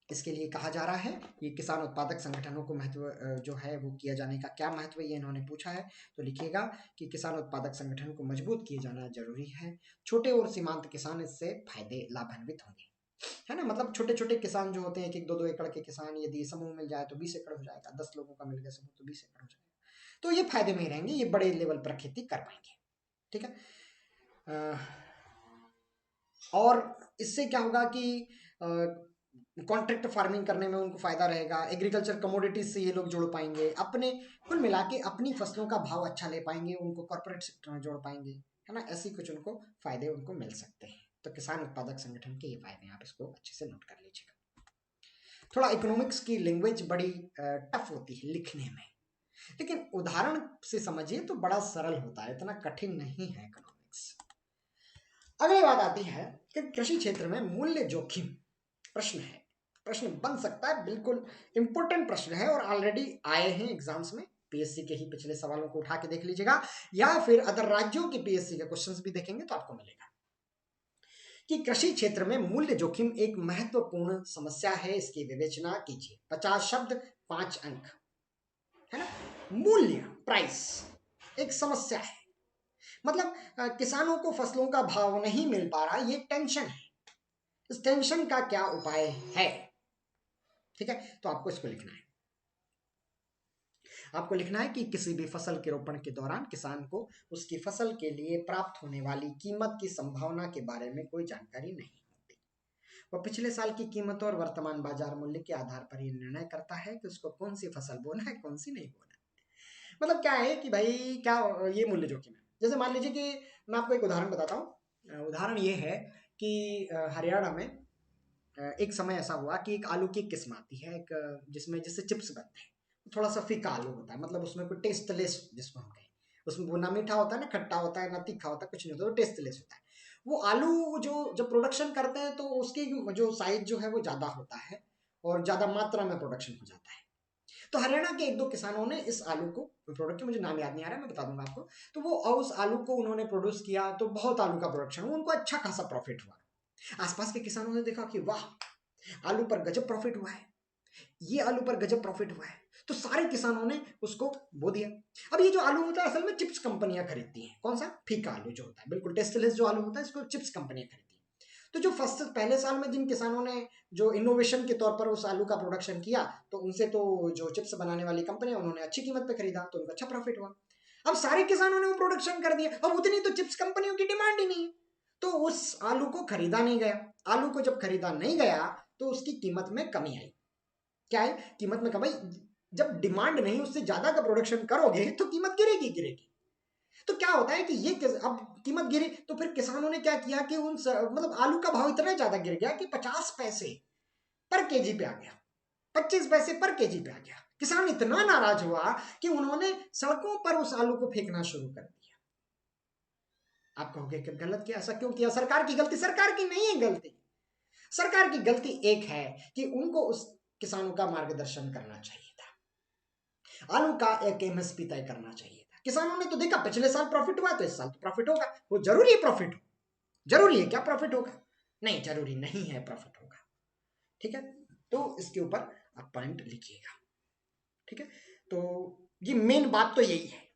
इसके लिए कहा जा रहा है कि किसान उत्पादक संगठनों को महत्व जो है वो किया जाने का क्या महत्व, ये इन्होंने पूछा है। तो लिखिएगा कि किसान उत्पादक संगठन को मजबूत किए जाना जरूरी है। छोटे और सीमांत किसान इससे फायदे लाभान्वित होंगे, है ना। मतलब छोटे छोटे किसान जो होते हैं, 1-2 एकड़ के किसान, यदि समूह मिल जाए तो 20 एकड़ हो जाएगा, 10 लोगों का मिल गया समूह तो 20 एकड़ हो जाएगा। तो ये फायदे में ही रहेंगे, ये बड़े लेवल पर खेती कर पाएंगे। ठीक है, और इससे क्या होगा कि कॉन्ट्रैक्ट फार्मिंग करने में उनको फायदा रहेगा, एग्रीकल्चर कमोडिटीज से ये लोग जोड़ पाएंगे, अपने कुल मिला के अपनी फसलों का भाव अच्छा ले पाएंगे, उनको कॉर्पोरेट सेक्टर में जोड़ पाएंगे, है ना। ऐसी कुछ उनको फायदे उनको मिल सकते हैं। तो किसान उत्पादक संगठन के ये फायदे, आप इसको अच्छे से नोट कर लीजिएगा। थोड़ा इकोनॉमिक्स की लैंग्वेज बड़ी टफ होती है लिखने में, लेकिन उदाहरण से समझिए तो बड़ा सरल होता है, इतना कठिन नहीं है इकोनॉमिक्स। अगली बात आती है कि कृषि क्षेत्र में मूल्य जोखिम प्रश्न है, प्रश्न बन सकता है, बिल्कुल इंपॉर्टेंट प्रश्न है, और ऑलरेडी आए हैं एग्जाम्स में। पीएससी के ही पिछले सवालों को उठा के देख लीजिएगा, या फिर अदर राज्यों के पीएससी के क्वेश्चंस भी देखेंगे तो आपको मिलेगा कि कृषि क्षेत्र में मूल्य जोखिम एक महत्वपूर्ण समस्या है, इसकी विवेचना कीजिए। 50 शब्द 5 अंक। है ना। मूल्य, प्राइस, एक समस्या है। मतलब किसानों को फसलों का भाव नहीं मिल पा रहा, ये टेंशन है। इस टेंशन का क्या उपाय है? ठीक है, तो आपको इसको लिखना है। आपको लिखना है कि किसी भी फसल के रोपण के दौरान किसान को उसकी फसल के लिए प्राप्त होने वाली कीमत की संभावना के बारे में कोई जानकारी नहीं होती। वह पिछले साल की कीमत और वर्तमान बाजार मूल्य के आधार पर यह निर्णय करता है कि उसको कौन सी फसल बोना है, कौन सी नहीं बोना है। मतलब क्या है कि भाई क्या ये मूल्य जोखिम है। जैसे मान लीजिए कि मैं आपको एक उदाहरण बताता हूँ। उदाहरण ये है कि हरियाणा में एक समय ऐसा हुआ कि एक आलू की एक किस्म आती है, एक जिसमें जिससे चिप्स बनते हैं। थोड़ा सा फीका आलू होता है, मतलब उसमें कोई टेस्टलेस जिसको हम कहें, उसमें वो ना मीठा होता है ना खट्टा होता है ना तीखा होता है, कुछ नहीं होता, वो टेस्टलेस होता है। वो आलू जो जब प्रोडक्शन करते हैं तो उसकी जो साइज जो है वो ज्यादा होता है और ज्यादा मात्रा में प्रोडक्शन हो जाता है। तो हरियाणा के एक दो किसानों ने इस आलू को, प्रोडक्ट के मुझे नाम याद नहीं आ रहा, मैं बता दूंगा आपको। तो वो उस आलू को उन्होंने प्रोड्यूस किया, तो बहुत आलू का प्रोडक्शन हुआ, उनको अच्छा खासा प्रॉफिट हुआ। आसपास के किसानों ने देखा कि वाह, आलू पर गजब प्रॉफिट हुआ है, ये आलू पर गजब प्रॉफिट हुआ है। तो सारे किसानों ने उसको बो दिया। अब ये जो आलू होता है असल में चिप्स कंपनियां खरीदती हैं। कौन सा? फीका आलू जो होता है, बिल्कुल टेस्टलेस जो आलू होता है, इसको चिप्स कंपनियां खरीदती हैं। तो जो फर्स्ट पहले साल में जिन किसानों ने जो इनोवेशन के तौर पर उस आलू का प्रोडक्शन किया, तो उनसे तो जो चिप्स बनाने वाली कंपनी उन्होंने अच्छी कीमत पे खरीदा, तो उनको अच्छा प्रॉफिट हुआ। अब सारे किसानों ने वो प्रोडक्शन कर दिया, अब उतनी तो चिप्स कंपनियों की डिमांड ही नहीं है, तो उस आलू को खरीदा नहीं गया। आलू को जब खरीदा नहीं गया तो उसकी कीमत में कमी आई। क्या है? कीमत में कमी। जब डिमांड नहीं, उससे ज्यादा का प्रोडक्शन करोगे तो कीमत गिरेगी गिरेगी। तो क्या होता है कि ये अब कीमत गिरी, तो फिर किसानों ने क्या किया कि मतलब आलू का भाव इतना ज्यादा गिर गया कि 50 पैसे पर केजी पे आ गया, 25 पैसे पर केजी पे आ गया। किसान इतना नाराज हुआ कि उन्होंने सड़कों पर उस आलू को फेंकना शुरू कर दिया। आप कहोगे कि गलत किया, ऐसा क्यों किया? सरकार की गलती? सरकार की नहीं है गलती। सरकार की गलती एक है कि उनको उस किसानों का मार्गदर्शन करना चाहिए था, आलू का एक एमएसपी तय करना चाहिए था। किसानों ने तो देखा पिछले साल प्रॉफिट हुआ तो इस साल तो प्रॉफिट होगा, वो जरूरी है प्रॉफिट हो। जरूरी है क्या प्रॉफिट होगा? नहीं, जरूरी नहीं है प्रॉफिट होगा। ठीक है, तो इसके ऊपर आप पॉइंट लिखिएगा। ठीक है, तो ये मेन बात तो यही है।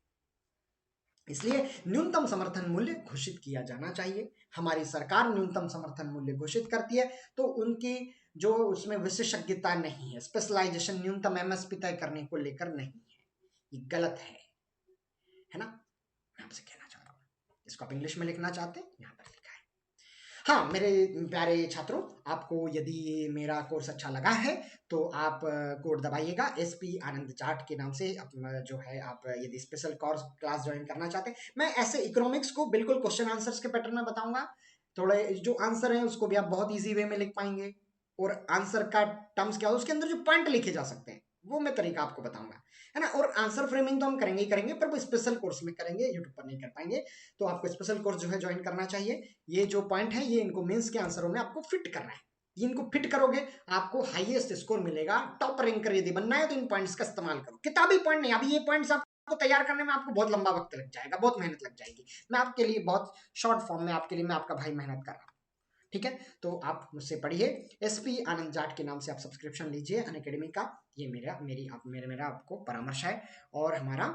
इसलिए न्यूनतम समर्थन मूल्य घोषित किया जाना चाहिए। हमारी सरकार न्यूनतम समर्थन मूल्य घोषित करती है तो उनकी जो उसमें विशेषज्ञता नहीं है, स्पेशलाइजेशन न्यूनतम एमएसपी तय करने को लेकर नहीं है, ये गलत है ना। मैं आपसे कहना चाह रहा हूँ, इसको आप इंग्लिश में लिखना चाहते हैं, यहाँ पर लिखा है। हाँ मेरे प्यारे छात्रों, आपको यदि मेरा कोर्स अच्छा लगा है तो आप कोड दबाइएगा SP आनंद जाट के नाम से। जो है आप यदि स्पेशल कोर्स क्लास ज्वाइन करना चाहते हैं, मैं ऐसे इकोनॉमिक्स को बिल्कुल क्वेश्चन आंसर्स के पैटर्न में बताऊंगा। थोड़े जो आंसर है उसको भी आप बहुत ईजी वे में लिख पाएंगे, और आंसर का टर्म्स क्या हो, उसके अंदर जो पॉइंट लिखे जा सकते हैं वो मैं तरीका आपको बताऊंगा, है ना। और आंसर फ्रेमिंग तो हम करेंगे ही करेंगे, पर वो स्पेशल कोर्स में करेंगे, यूट्यूब पर नहीं कर पाएंगे। तो आपको स्पेशल कोर्स जो है ज्वाइन करना चाहिए। ये जो पॉइंट है ये इनको मेंस के आंसरों में आपको फिट करना है। ये इनको फिट करोगे आपको हाईएस्ट स्कोर मिलेगा। टॉप रैंकर यदि बनना है तो इन पॉइंट्स का इस्तेमाल करो, किताबी पॉइंट नहीं। अभी ये पॉइंट्स आपको तैयार करने में आपको बहुत लंबा वक्त लग जाएगा, बहुत मेहनत लग जाएगी। मैं आपके लिए बहुत शॉर्ट फॉर्म में आपके लिए मैं आपका भाई मेहनत कर रहा हूँ। ठीक है, तो आप मुझसे पढ़िए। SP आनंद जाट के नाम से आप सब्सक्रिप्शन लीजिए अनअकैडमी का। ये मेरा आपको परामर्श है। और हमारा